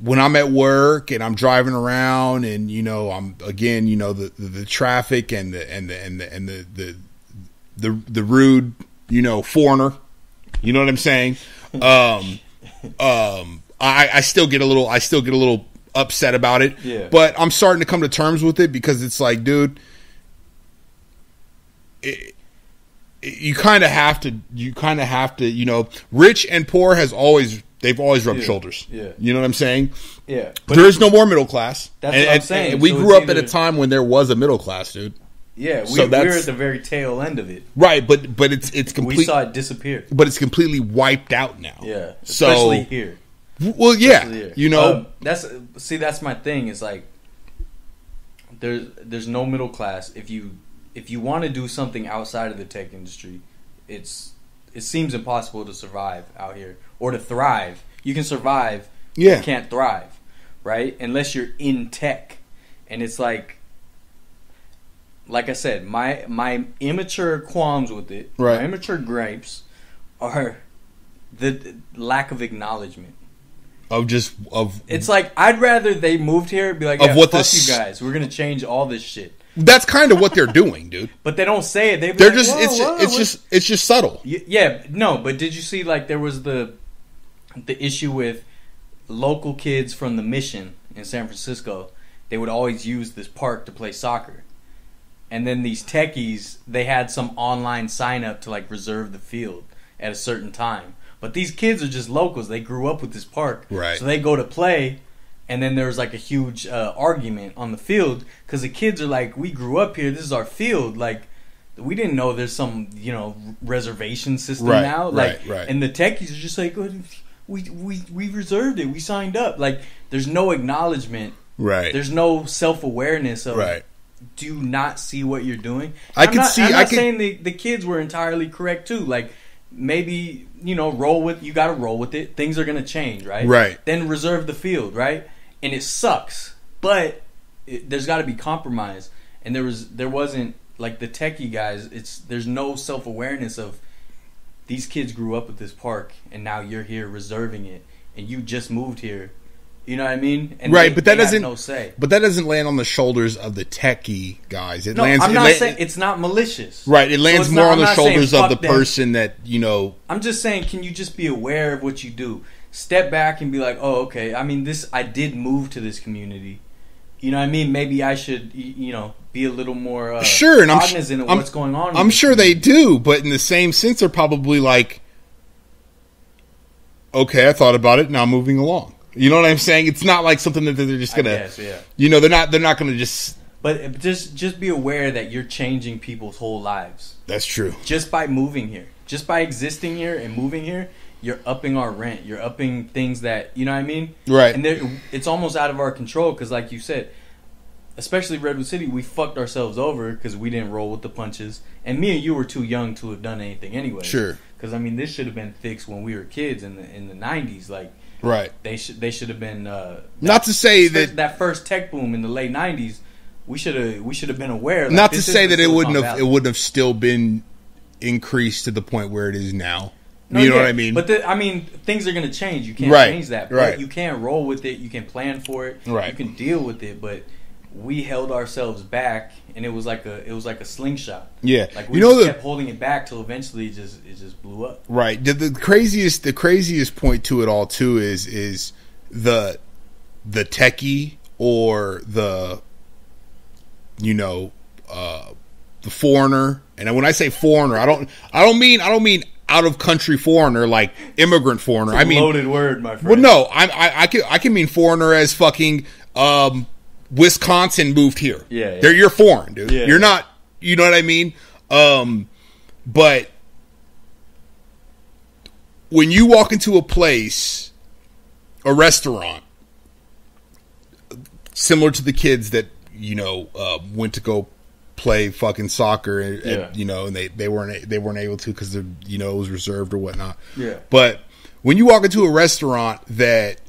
when I'm at work and I'm driving around and I'm again the traffic and the rude foreigner, you know what I'm saying? I still get a little upset about it. Yeah. But I'm starting to come to terms with it because it's like, dude, you kind of have to, rich and poor they've always rubbed shoulders. Yeah. You know what I'm saying? Yeah. But there is no more middle class. That's what I'm saying. And we grew up at a time when there was a middle class, dude. Yeah, we're at the very tail end of it. Right, but it's complete. We saw it disappear. But it's completely wiped out now. Yeah, especially here. Well, yeah, that's my thing. Is like there's no middle class. If you want to do something outside of the tech industry, it seems impossible to survive out here or to thrive. You can survive, you can't thrive, right? Unless you're in tech, and it's like I said, my immature qualms with it, my immature gripes, are the lack of acknowledgement. It's like I'd rather they moved here and be like, fuck you guys, we're gonna change all this shit. That's kind of what they're doing, dude. But they don't say it. It's just subtle. Yeah, no. But did you see there was the issue with local kids from the Mission in San Francisco? They would always use this park to play soccer. And then these techies, they had some online sign up to reserve the field at a certain time. But these kids are just locals. They grew up with this park. Right. So they go to play, and then there's a huge argument on the field because the kids are like, we grew up here. This is our field. We didn't know there's some, reservation system now. Right. And the techies are just like, we reserved it. We signed up. Like, there's no acknowledgement. Right. There's no self-awareness of, right. Do you not see what you're doing? I'm not saying the kids were entirely correct too. Like, maybe, you got to roll with it. Things are going to change, right? Right. Then reserve the field, right? And it sucks, but there's got to be compromise. And there wasn't, like, the techie guys, there's no self-awareness of, these kids grew up with this park and now you're here reserving it and you just moved here. You know what I mean? And right, but that doesn't no say. But that doesn't land on the shoulders of the techie guys. I'm not saying it's not malicious. Right, it lands more on the shoulders of the person that, I'm just saying, can you just be aware of what you do? Step back and be like, oh, okay. I mean, I did move to this community. You know what I mean? Maybe I should, be a little more cognizant of what's going on. I'm sure they do, but in the same sense, they're probably like, okay, I thought about it, now I'm moving along. You know what I'm saying? It's not like something that they're just gonna, they're not gonna just. But just be aware that you're changing people's whole lives. That's true. Just by moving here, just by existing here and moving here, you're upping our rent. You're upping things that, you know what I mean? Right. And it's almost out of our control because, like you said, especially Redwood City, we fucked ourselves over because we didn't roll with the punches. And me and you were too young to have done anything anyway. Sure. Because, I mean, this should have been fixed when we were kids in the 90s. Like, right. They should have been. Not to say that first tech boom in the late 90s, we should have been aware. Like, not to say that it wouldn't have still been increased to the point where it is now. No, you know what I mean? But things are going to change. You can't change that. But right. You can't roll with it. You can plan for it. Right. You can deal with it. But we held ourselves back, and it was like a slingshot. Yeah. Like, we just kept holding it back till eventually it just blew up. Right. The craziest point to it all too is the techie or the the foreigner. And when I say foreigner, I don't mean out of country foreigner, like immigrant foreigner. It's a loaded word, my friend. Well, no, I can mean foreigner as fucking Wisconsin moved here. Yeah. You're foreign, dude. Yeah. You're not. You know what I mean? But when you walk into a place, a restaurant, similar to the kids that went to go play fucking soccer, and they weren't able to because it was reserved or whatnot. Yeah. But when you walk into a restaurant that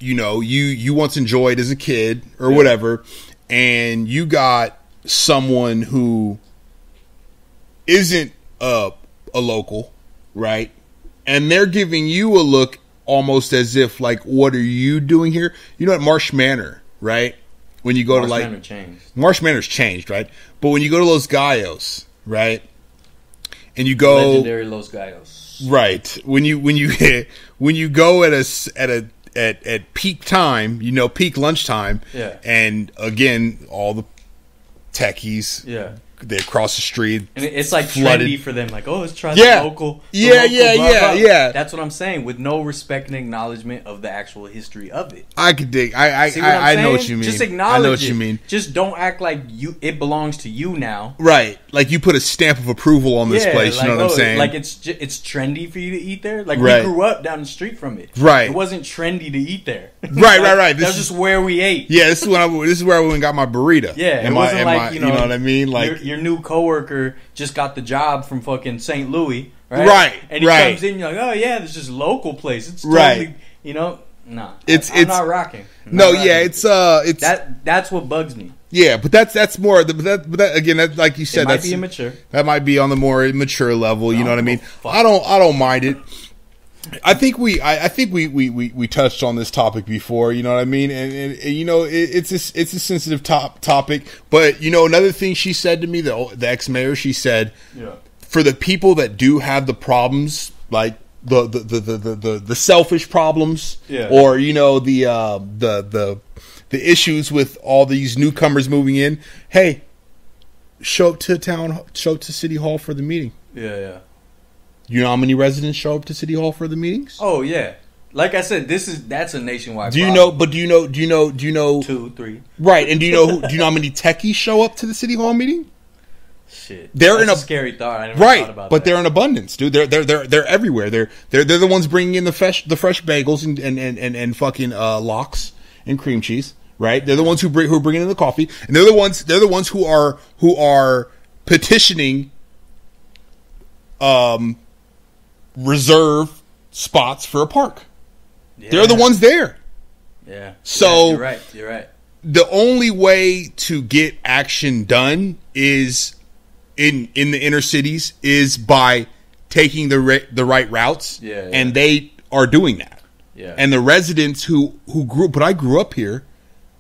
you once enjoyed as a kid or whatever, and you got someone who isn't a local, right? And they're giving you a look almost as if like, what are you doing here? You know, at Marsh Manor, right? When you go to like Marsh Manor's changed, right? But when you go to Los Gallos, right? And you go legendary Los Gallos, right? When you go at peak time, peak lunchtime, and again, all the techies, they cross the street, and it's like flooded. Trendy for them. Like, oh, let's try the local. Yeah. That's what I'm saying. With no respect and acknowledgement of the actual history of it. I could dig. I know what you mean. Just acknowledge I know what you mean. Just don't act like it belongs to you now. Right. Like you put a stamp of approval on this place. You know what I'm saying? Like it's trendy for you to eat there. Like right. we grew up down the street from it. Right. It wasn't trendy to eat there. Right. That's just where we ate. Yeah. This is where I went and got my burrito. Yeah. It wasn't like you know what I mean? Like your new coworker just got the job from fucking St. Louis, right? Right. And he comes in, you're like, oh yeah, this is local place. It's totally, nah. I'm not rocking. It's that's what bugs me. Yeah, but that's more. But that again, that, like you said, it might be immature. That might be on the more immature level. You know what I mean? I don't mind it. I think we touched on this topic before, you know what I mean, and it's a sensitive topic. But another thing she said to me, the ex-mayor, she said, for the people that do have the problems, like the selfish problems, or the issues with all these newcomers moving in, hey, show up to City Hall for the meeting. Yeah. You know how many residents show up to City Hall for the meetings? Oh yeah, like I said, that's a nationwide. Do you know? But do you know? 2, 3. Right, and do you know how many techies show up to the City Hall meeting? Shit, they're that's in a scary thought. I never right, thought about but that. they're in abundance, dude. They're everywhere. They're the ones bringing in the fresh bagels and fucking lox and cream cheese. Right, they're the ones who are bringing in the coffee, and they're the ones who are petitioning reserve spots for a park. Yeah. They're the ones there. Yeah. So you're right. The only way to get action done is in the inner cities is by taking the right routes. Yeah. And they are doing that. Yeah. And the residents who I grew up here,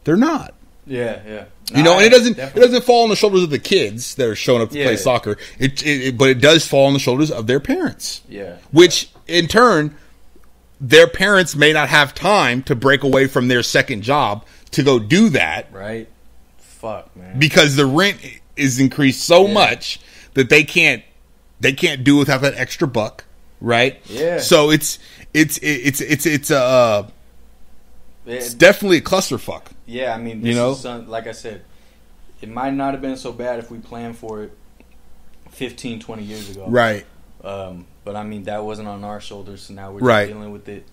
they're not. Yeah, yeah. No, and it doesn't fall on the shoulders of the kids that are showing up to play soccer. But it does fall on the shoulders of their parents. Yeah. Which in turn, their parents may not have time to break away from their second job to go do that. Right. Fuck, man. Because the rent is increased so much that they can't do without that extra buck. Right. Yeah. So it's definitely a clusterfuck. Yeah, I mean, like I said, it might not have been so bad if we planned for it 15, 20 years ago. Right. But I mean, that wasn't on our shoulders, so now we're just dealing with it.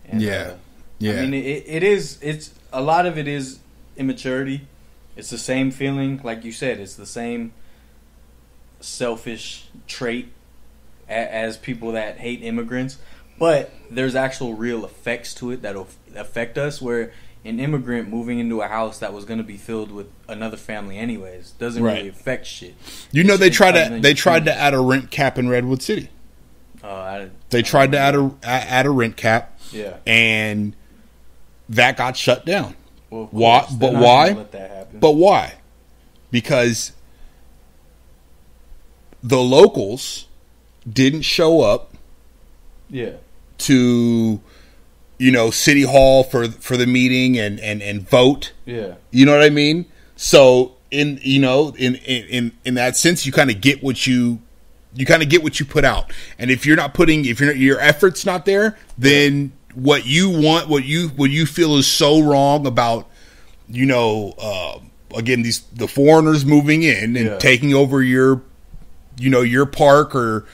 And, yeah. I mean, it's a lot of it is immaturity. It's the same feeling, like you said, it's the same selfish trait as people that hate immigrants. But there's actual real effects to it that'll affect us, where an immigrant moving into a house that was going to be filled with another family anyways doesn't really affect shit. You know, they tried to add a rent cap in Redwood City. They tried to add a rent cap. Yeah. And that got shut down. Well, why? But why? Let that happen. But why? Because the locals didn't show up. Yeah. To, City Hall for the meeting and vote. Yeah. You know what I mean? So in that sense, you kind of get what you put out. And if your effort's not there, then what you want, what you feel is so wrong about, again, the foreigners moving in and taking over your park or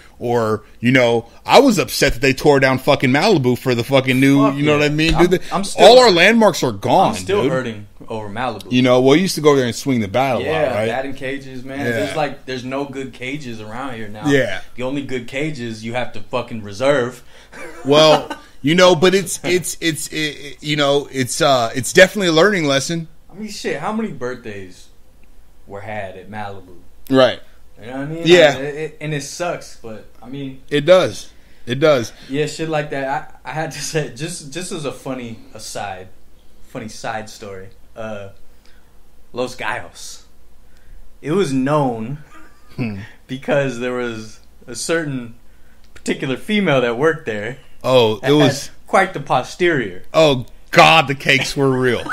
I was upset that they tore down fucking Malibu for the fucking new, what I mean? All our landmarks are gone, I'm still hurting over Malibu. We used to go there and swing the bat a lot, right? That and cages, man. Yeah. There's no good cages around here now. Yeah. The only good cages you have to fucking reserve. Well, but it's definitely a learning lesson. I mean, shit, how many birthdays were had at Malibu? Right. You know what I mean? Yeah. And it sucks, but I mean, it does. Yeah, shit like that. I had to say, just as a funny side story. Los Gallos. It was known because there was a certain particular female that worked there. Oh, it was quite the posterior. Oh God, the cakes were real.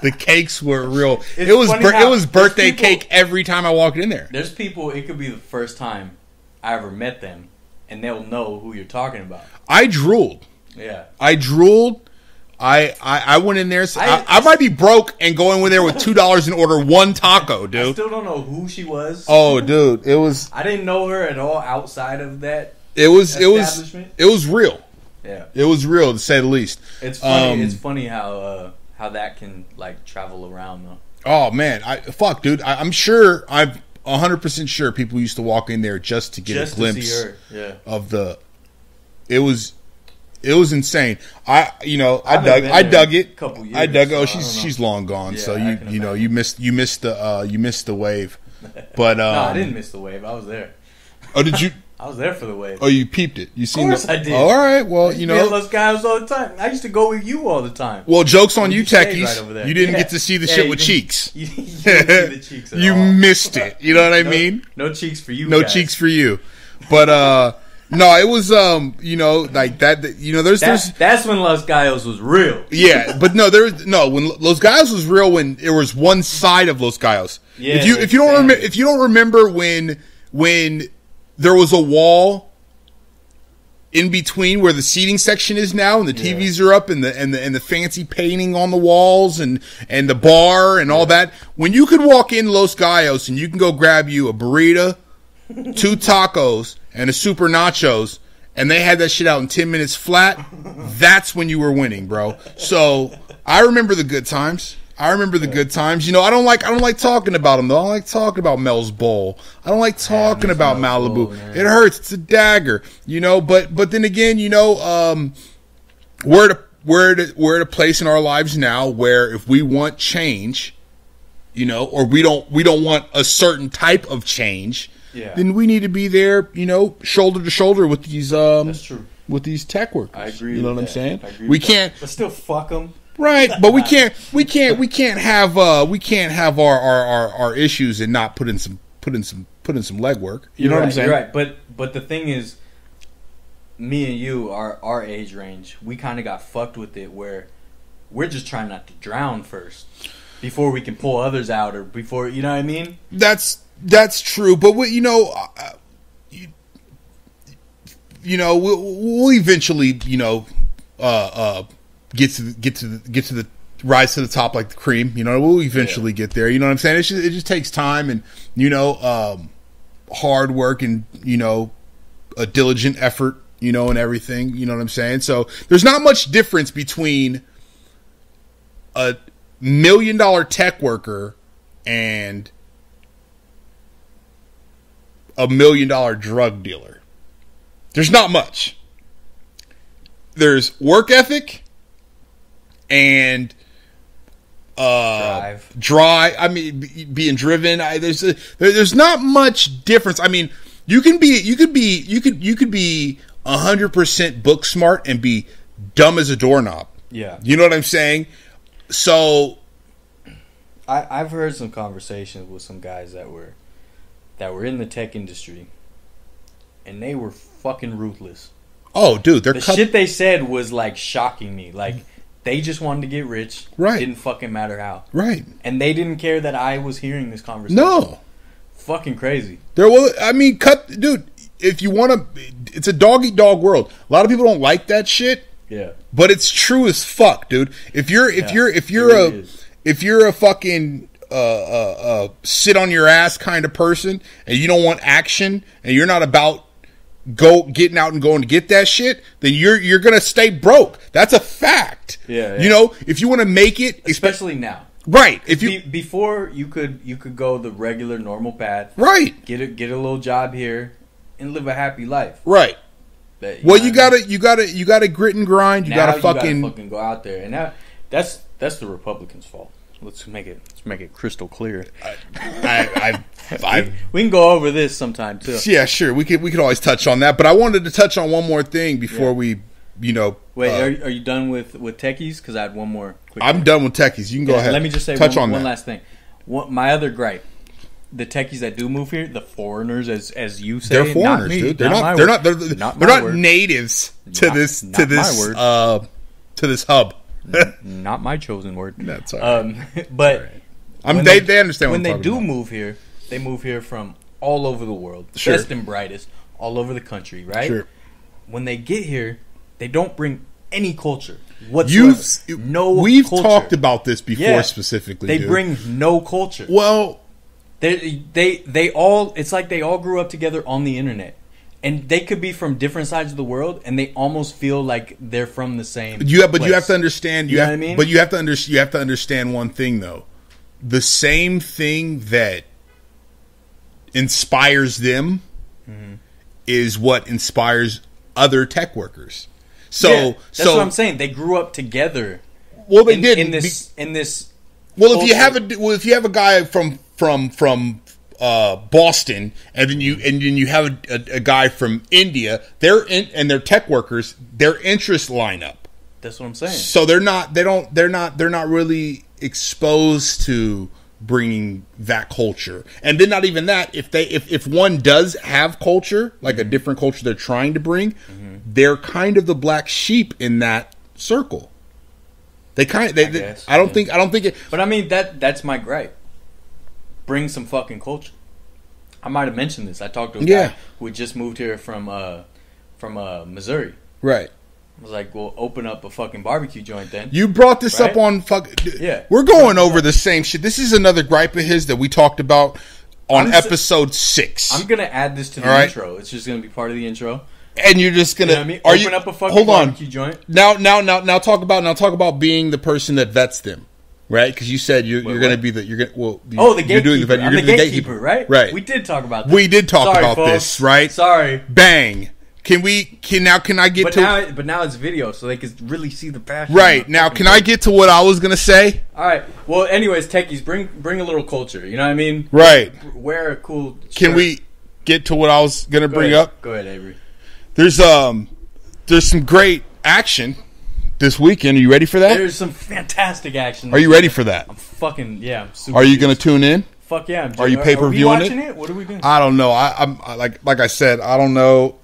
The cakes were real. It was birthday cake every time I walked in there. There's people, it could be the first time I ever met them, and they'll know who you're talking about. I drooled. Yeah. I drooled. I went in there. I might be broke and go in there with $2 and order one taco, dude. I still don't know who she was. Oh, dude. It was. I didn't know her at all outside of that. It was real. Yeah. It was real, to say the least. It's funny. It's funny how that can travel around though. Oh man, dude. I'm sure. I'm 100% sure people used to walk in there just to get a glimpse to see her. Yeah. Of the. It was insane. I dug it. Couple years, I dug it. Oh, so she's long gone. Yeah, so you missed the wave. But no, I didn't miss the wave. I was there. Oh, did you? I was there for the wave. Oh, you peeped it. You seen it? Of course I did. Oh, all right. Well, I Los Gallos all the time. I used to go with you all the time. Well, joke's on you, Techies. Right over there. You didn't get to see the shit with cheeks. You didn't see the cheeks at you all. missed it. You know what I mean? No cheeks for you. No guys. cheeks for you. But no, it was like that. There's when Los Gallos was real. Yeah, but when Los Gallos was real, when there was one side of Los Gallos. Yeah. If you don't remember when there was a wall in between where the seating section is now, and the TVs are up, and the fancy painting on the walls, and the bar and all that. When you could walk in Los Gallos and you can go grab you a burrito, 2 tacos, and a super nachos, and they had that shit out in 10 minutes flat, that's when you were winning, bro. So I remember the good times. I don't like talking about them though. I don't like talking about Mel's Bowl. I don't like talking about Malibu. Bowl, it hurts. It's a dagger, But then again, we're at a place in our lives now where if we want change, or we don't want a certain type of change, then we need to be there, shoulder to shoulder with these That's true. with these tech workers. I agree. You know what I'm saying? I agree we can't, but still fuck them. Right, but we can't have our issues and not put in some legwork. You know what I'm saying? You're right. But the thing is, me and you are our age range. We kind of got fucked with it where we're just trying not to drown first before we can pull others out, or before, you know what I mean? That's true, but we'll eventually get to the rise to the top like the cream. We'll eventually get there. You know what I'm saying? It just takes time and hard work and a diligent effort. And everything. You know what I'm saying? So there's not much difference between a $1 million tech worker and a $1 million drug dealer. There's not much. There's work ethic and drive. I mean, being driven. There's not much difference. I mean, you could be 100% book smart and be dumb as a doorknob. Yeah, you know what I'm saying. So, I've heard some conversations with some guys that were in the tech industry, and they were fucking ruthless. Oh, dude, the shit they said was like shocking me. Like, they just wanted to get rich. Right. Didn't fucking matter how. Right. And they didn't care that I was hearing this conversation. No. Fucking crazy. Dude, if you want to, it's a dog eat dog world. A lot of people don't like that shit. Yeah. But it's true as fuck, dude. If you're a fucking sit on your ass kind of person and you don't want action and you're not about getting out and going to get that shit, then you're gonna stay broke. That's a fact. Yeah. If you want to make it, especially now, right? If you before you could go the regular normal path, right? Get a little job here and live a happy life, right? You gotta grit and grind. You gotta fucking go out there, and that's the Republicans' fault. Let's make it crystal clear. We can go over this sometime too. Yeah, sure. We could always touch on that, but I wanted to touch on one more thing before we, Wait, are you done with Techies? Because I had one more. I'm done with Techies. You can go ahead. Let me just say one last thing. My other gripe: the Techies that do move here, the foreigners, as you say, they're foreigners, dude. They're not natives to this hub. Not my chosen word. That's all right. But they understand when they do move here. They move here from all over the world, sure. Best and brightest, all over the country, right? Sure. When they get here, they don't bring any culture whatsoever. We've talked about this before, specifically. They bring no culture. Well, they all. It's like they all grew up together on the internet. And they could be from different sides of the world, and they almost feel like they're from the same. But you have to understand. You know what I mean? But you have to understand one thing, though. The same thing that inspires them is what inspires other tech workers. So that's what I'm saying. They grew up together. Well, they did in this. Well, if you have a guy from Boston, and then you have a guy from India, they're tech workers. Their interests line up. That's what I'm saying. So they're not really exposed to bringing that culture. And then not even that, if one does have culture, like a different culture they're trying to bring, they're kind of the black sheep in that circle. I don't think it. But I mean that's my gripe. Bring some fucking culture. I might have mentioned this. I talked to a guy who had just moved here from from Missouri. Right. I was like, we'll open up a fucking barbecue joint then. You brought this up on Yeah. We're going over the same shit. This is another gripe of his that we talked about on episode 6. I'm gonna add this to the intro. It's just gonna be part of the intro. And you're just gonna open up a fucking barbecue joint. Now talk about being the person that vets them. Right, because you said you're going to be the the gatekeeper. I'm the gatekeeper, right? Right. We did talk about this. We did talk about this, right? Sorry. Bang. Can I get but now it's video, so they can really see the passion. Right now, can I get to what I was going to say? All right. Well, anyways, Techies, bring a little culture. You know what I mean? Right. Wear a cool shirt. Can we get to what I was going to bring up? Go ahead, Avery. There's some great action this weekend. Are you ready for that? There's some fantastic action. Are you ready for that? I'm super Are you going to tune in? Fuck yeah. Are you pay-per-viewing it? What are we doing? I don't know. I'm like I said, I don't know.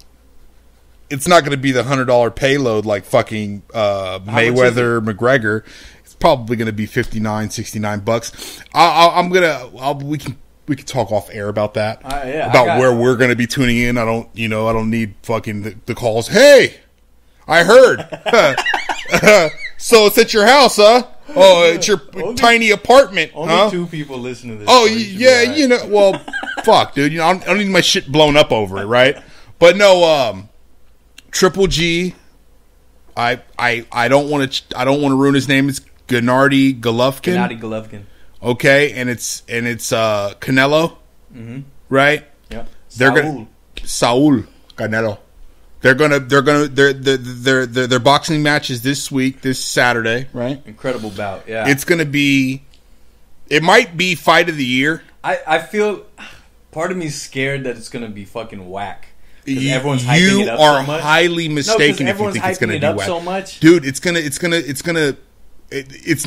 It's not going to be the $100 payload like fucking Mayweather McGregor. It's probably going to be $59-$69. We can talk off air about that. About where we're going to be tuning in. I don't need fucking the calls. Hey, I heard. So it's at your house, huh? Oh, it's your tiny apartment. Only 2 people listen to this. Oh, yeah, well, fuck, dude. I don't need my shit blown up over it, right? But no, Triple G. I don't want to ruin his name. It's Gennady Golovkin. Okay, and it's Canelo. Mm-hmm. Right? Yep. Saul Canelo. Their boxing match is this Saturday, right? Incredible bout, yeah. It might be fight of the year. I feel part of me is scared that it's gonna be fucking whack. Everyone's hyping it up so much. You are highly mistaken if you think it's gonna be whack. So much. Dude, it's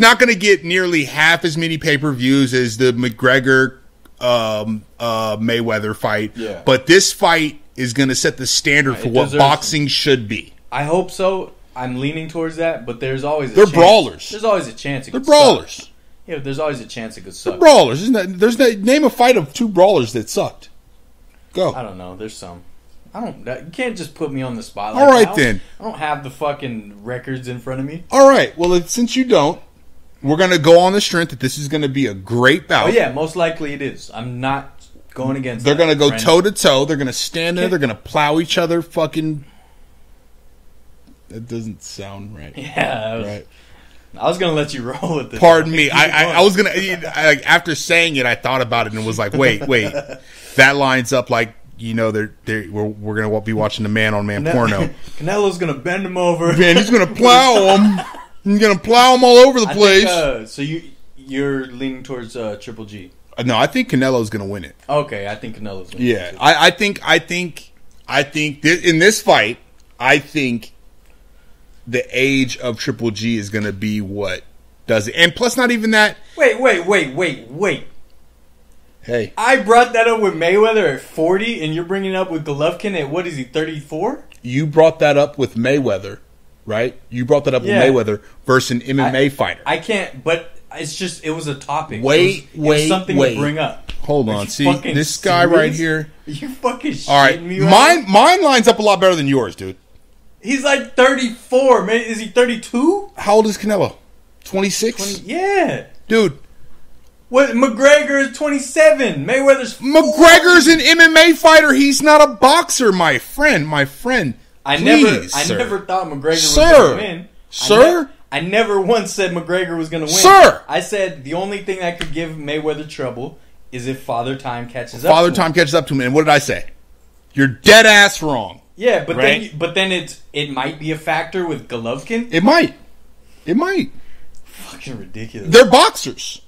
not gonna get nearly half as many pay-per-views as the McGregor Mayweather fight. Yeah. But this fight is going to set the standard for what boxing should be. I hope so. I'm leaning towards that, but there's always They're brawlers. There's always a chance it could They're brawlers. Suck. Yeah, there's always a chance it could suck. They're brawlers. Name a fight of 2 brawlers that sucked. Go. I don't know. There's some. You can't just put me on the spot. All right, then. I don't have the fucking records in front of me. All right. Well, since you don't, we're going to go on the strength that this is going to be a great bout. Oh, yeah. Most likely it is. I'm not going against They're going to go toe-to-toe. They're going to stand there. They're going to plow each other fucking... That doesn't sound right. Yeah. Right. I was going to let you roll with this. Pardon me. I was going to... After saying it, I thought about it and was like, wait. That lines up like, we're going to be watching the man-on-man porno. Canelo's going to bend him over. Man, he's going to plow him. He's going to plow him all over the place. So you're leaning towards Triple G. No, I think Canelo's going to win it. Okay, I think Canelo's going to win it. I think in this fight, I think the age of Triple G is going to be what does it. And plus, not even that. Wait. Hey. I brought that up with Mayweather at 40, and you're bringing it up with Golovkin at, what is he, 34? You brought that up with Mayweather, right? You brought that up with Mayweather versus an MMA fighter. I can't, but... It's just, it was a topic. Wait. Something to bring up. Hold on. See, this guy right here. Are you fucking shitting all right. me right Mine lines up a lot better than yours, dude. He's like 34, man. Is he 32? How old is Canelo? 26? Yeah. Dude. What? McGregor is 27. Mayweather's 40. McGregor's an MMA fighter. He's not a boxer, my friend. I never thought McGregor was going to win. Sir? I never once said McGregor was going to win. Sir! I said the only thing that could give Mayweather trouble is if Father Time catches up to him. And what did I say? You're dead ass wrong. Yeah, but then it might be a factor with Golovkin. It might. Fucking ridiculous. They're boxers.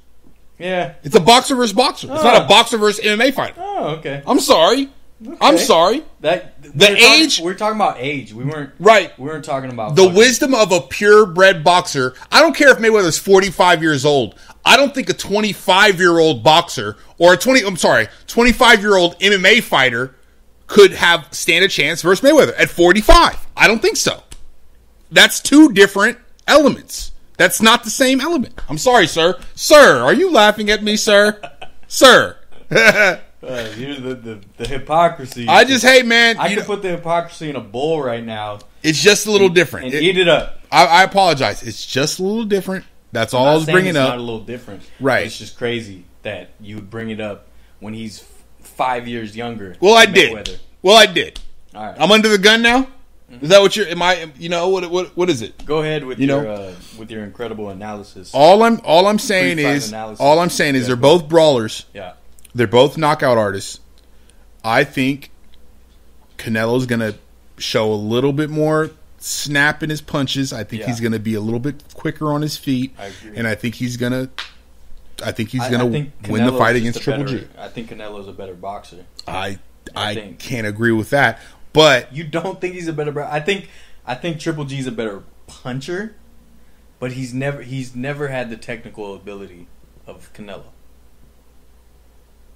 Yeah. It's a boxer versus boxer. It's not a boxer versus MMA fighter. Oh, okay. I'm sorry. Okay. I'm sorry. We're talking about age. We weren't talking about the wisdom of a purebred boxer. I don't care if Mayweather's 45 years old. I don't think a 25-year-old boxer or 25-year-old MMA fighter could stand a chance versus Mayweather at 45. I don't think so. That's 2 different elements. That's not the same element. I'm sorry, sir. Sir, are you laughing at me, sir? Sir. Here's the hypocrisy. I just, hey, man. I can put the hypocrisy in a bowl right now. It's just a little different. And eat it up. I apologize. It's just a little different. That's all I was bringing up. It's not a little different. Right. It's just crazy that you would bring it up when he's 5 years younger. Well, I did. All right. I'm under the gun now? Is that what you're? Am I? You know what is it? Go ahead with your incredible analysis. All I'm saying is they're both brawlers. Yeah, they're both knockout artists. I think Canelo's gonna show a little bit more snap in his punches. I think he's gonna be a little bit quicker on his feet, and I think he's gonna win the fight against Triple G. I think Canelo's a better boxer. I can't agree with that. But you don't think he's a better? I think Triple G's a better puncher, but he's never had the technical ability of Canelo.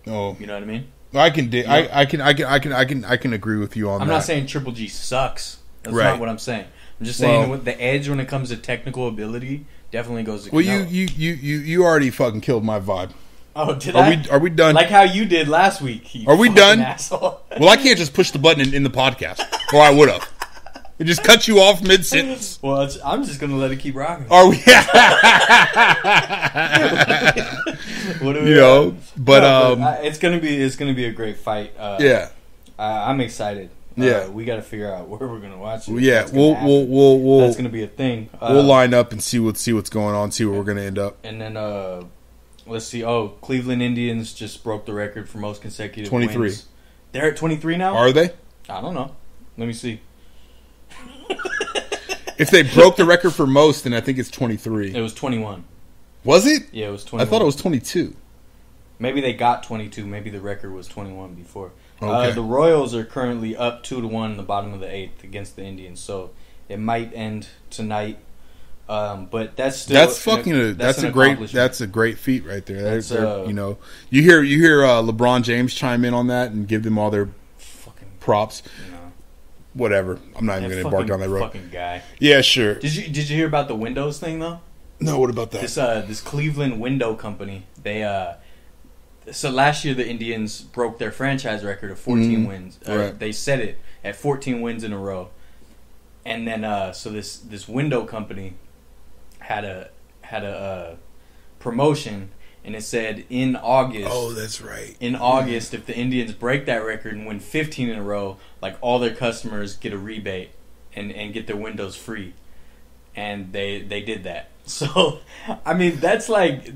Oh, you know what I mean? I can agree with you on that. I'm not saying Triple G sucks. That's not what I'm saying. I'm just saying with the edge when it comes to technical ability definitely goes to Canelo. Well, you already fucking killed my vibe. Oh, did I? Are we done? Like how you did last week. Are we done? Asshole. Well, I can't just push the button in the podcast, or I would have. It just cut you off mid sentence. Well, I'm just gonna let it keep rocking. Are we? What do we? But it's gonna be a great fight. Yeah, I'm excited. Yeah, we got to figure out where we're gonna watch it. Yeah, we'll that's gonna be a thing. We'll line up and see what's going on. See where we're gonna end up. And then let's see. Oh, Cleveland Indians just broke the record for most consecutive 23. wins. They're at 23 now? Are they? I don't know. Let me see. If they broke the record for most, then I think it's 23. It was 21. Was it? Yeah, it was 21. I thought it was 22. Maybe they got 22. Maybe the record was 21 before. Okay. The Royals are currently up 2-1 in the bottom of the 8th against the Indians, so it might end tonight. But that's still that's a great feat right there. You hear LeBron James chime in on that and give them all their fucking props. No. Whatever. I'm not even going to embark down that road. Fucking guy. Yeah, sure. Did you hear about the Windows thing though? No. What about that? This Cleveland window company. So last year the Indians broke their franchise record of 14 wins. Right. They set it at 14 wins in a row, and then so this window company had a promotion, and it said in August. Oh, that's right. In August, if the Indians break that record and win 15 in a row, like all their customers get a rebate and get their windows free, and they did that. So, I mean, that's like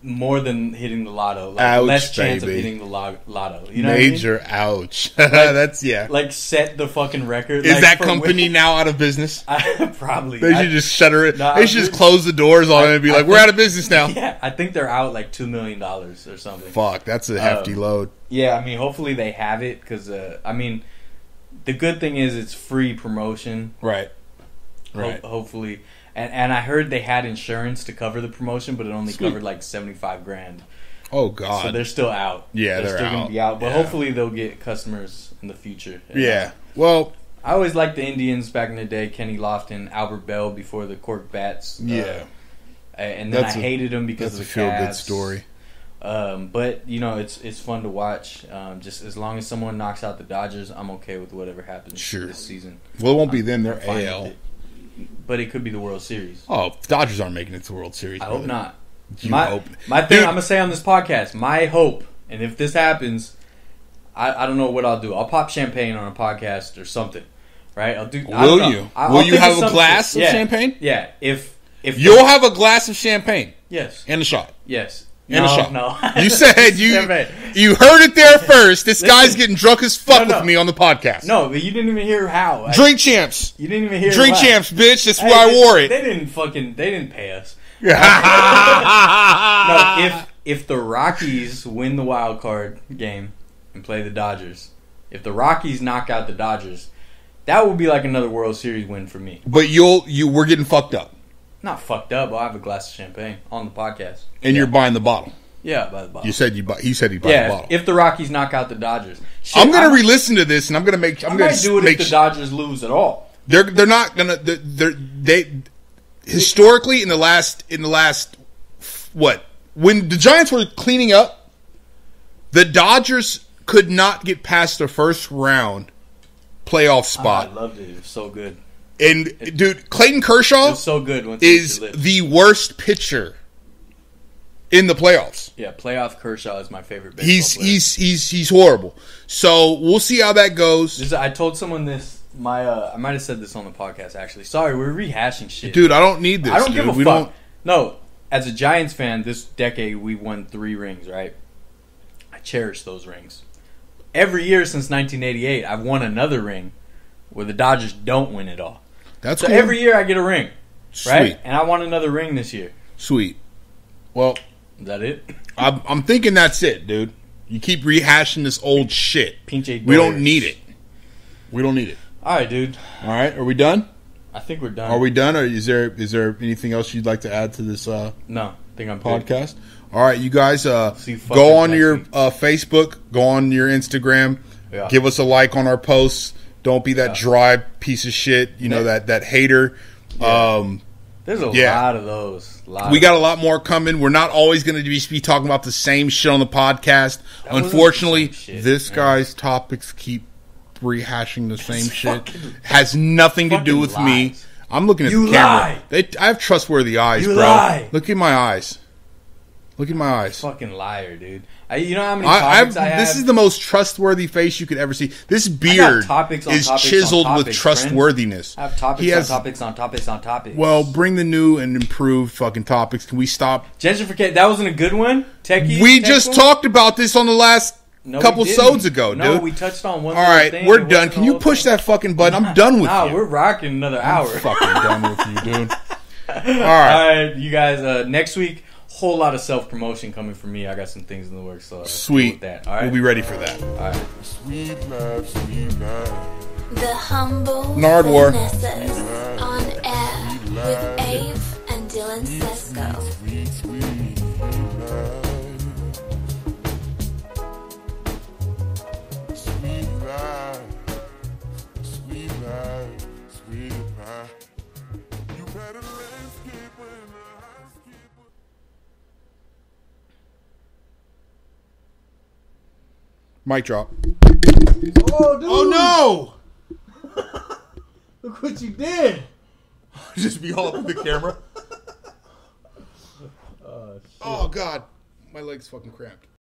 more than hitting the lotto. Like ouch, less chance baby. of hitting the lotto. You know Major what I mean? Ouch. That's like set the fucking record. Is that company now out of business? Probably. They should just shutter it. They should just close the doors on it and be like, we're out of business now. Yeah, I think they're out like $2 million or something. Fuck, that's a hefty load. Yeah, I mean, hopefully they have it because, I mean, the good thing is it's free promotion. Right. Hopefully. And I heard they had insurance to cover the promotion, but it only covered like $75,000. Oh God! So they're still out. Yeah, they're still gonna be out. But hopefully they'll get customers in the future. Yeah. Well, I always liked the Indians back in the day. Kenny Lofton, Albert Bell before the cork bats. Yeah. And then I hated them because of the feel good story. But you know, it's fun to watch. Just as long as someone knocks out the Dodgers, I'm okay with whatever happens this season. Well, it won't be them. They're AL. But it could be the World Series. Oh, Dodgers aren't making it to the World Series. I hope not. My thing, I'm going to say on this podcast, my hope, and if this happens, I don't know what I'll do. I'll pop champagne on a podcast or something, right? Will you have a glass of champagne? Yeah. If you'll have a glass of champagne. Yes. And a shot. Yes. And a shot. No. You said you heard it there first. This guy's getting drunk as fuck with me on the podcast. No, but you didn't even hear how. Drink champs. You didn't even hear Drink why. champs, bitch. That's why I wore it. They didn't pay us. No, if the Rockies win the wild card game and play the Dodgers, if the Rockies knock out the Dodgers, that would be like another World Series win for me. But we're getting fucked up. Not fucked up. I'll have a glass of champagne on the podcast. And you're buying the bottle. Yeah, buy the bottle. He said he'd buy the bottle. If the Rockies knock out the Dodgers, I'm gonna re-listen to this and I'm gonna make. I might do it if the Dodgers lose at all. They're not gonna. They historically in the last what when the Giants were cleaning up, The Dodgers could not get past the first round playoff spot. I loved it. It was so good. And, dude, Clayton Kershaw so good is the worst pitcher in the playoffs. Yeah, playoff Kershaw is my favorite baseball player. He's horrible. So, we'll see how that goes. I told someone this. I might have said this on the podcast, actually. Sorry, we're rehashing shit. Dude, I don't need this. I don't give a fuck. No, as a Giants fan, this decade we won 3 rings, right? I cherish those rings. Every year since 1988, I've won another ring where the Dodgers don't win it all. That's so cool. Every year I get a ring, right? Sweet. And I want another ring this year. Sweet. Well, is that it? I'm thinking that's it, dude. You keep rehashing this old shit. Pinche we don't need it. We don't need it. All right, dude. All right, are we done? I think we're done. Are we done, or is there anything else you'd like to add to this? No, I think I'm podcast. Good. All right, you guys, go on your Facebook, go on your Instagram, give us a like on our posts. Don't be that dry piece of shit, that hater. Yeah. There's a lot of those. We got a lot more coming. We're not always going to be talking about the same shit on the podcast. Unfortunately, this guy's topics keep rehashing the same shit. Has nothing to do with me. I'm looking at the camera. I have trustworthy eyes, bro. Lie. Look at my eyes. Look at my eyes. Fucking liar, dude. You know how many topics I have? This is the most trustworthy face you could ever see. This beard is chiseled with trustworthiness. I have topics on topics on topics on topics. Well, bring the new and improved fucking topics. Can we stop? Gentrification. That wasn't a good one? Techies? We just talked about this on the last couple episodes ago, dude. No, we touched on one thing. All right, we're done. Can you push that fucking button? I'm done with you. Nah, we're rocking another hour. I'm fucking done with you, dude. All right, you guys, next week, whole lot of self-promotion coming from me. I got some things in the works. So sweet. With that. All right? We'll be ready for that. All right. Sweet love. The Humble Nardwar. Finesses on air with Ave and Dylan Sesko. Mic drop. Oh, dude. Oh, no! Look what you did. Just be all up in the camera. Oh, God. My leg's fucking cramped.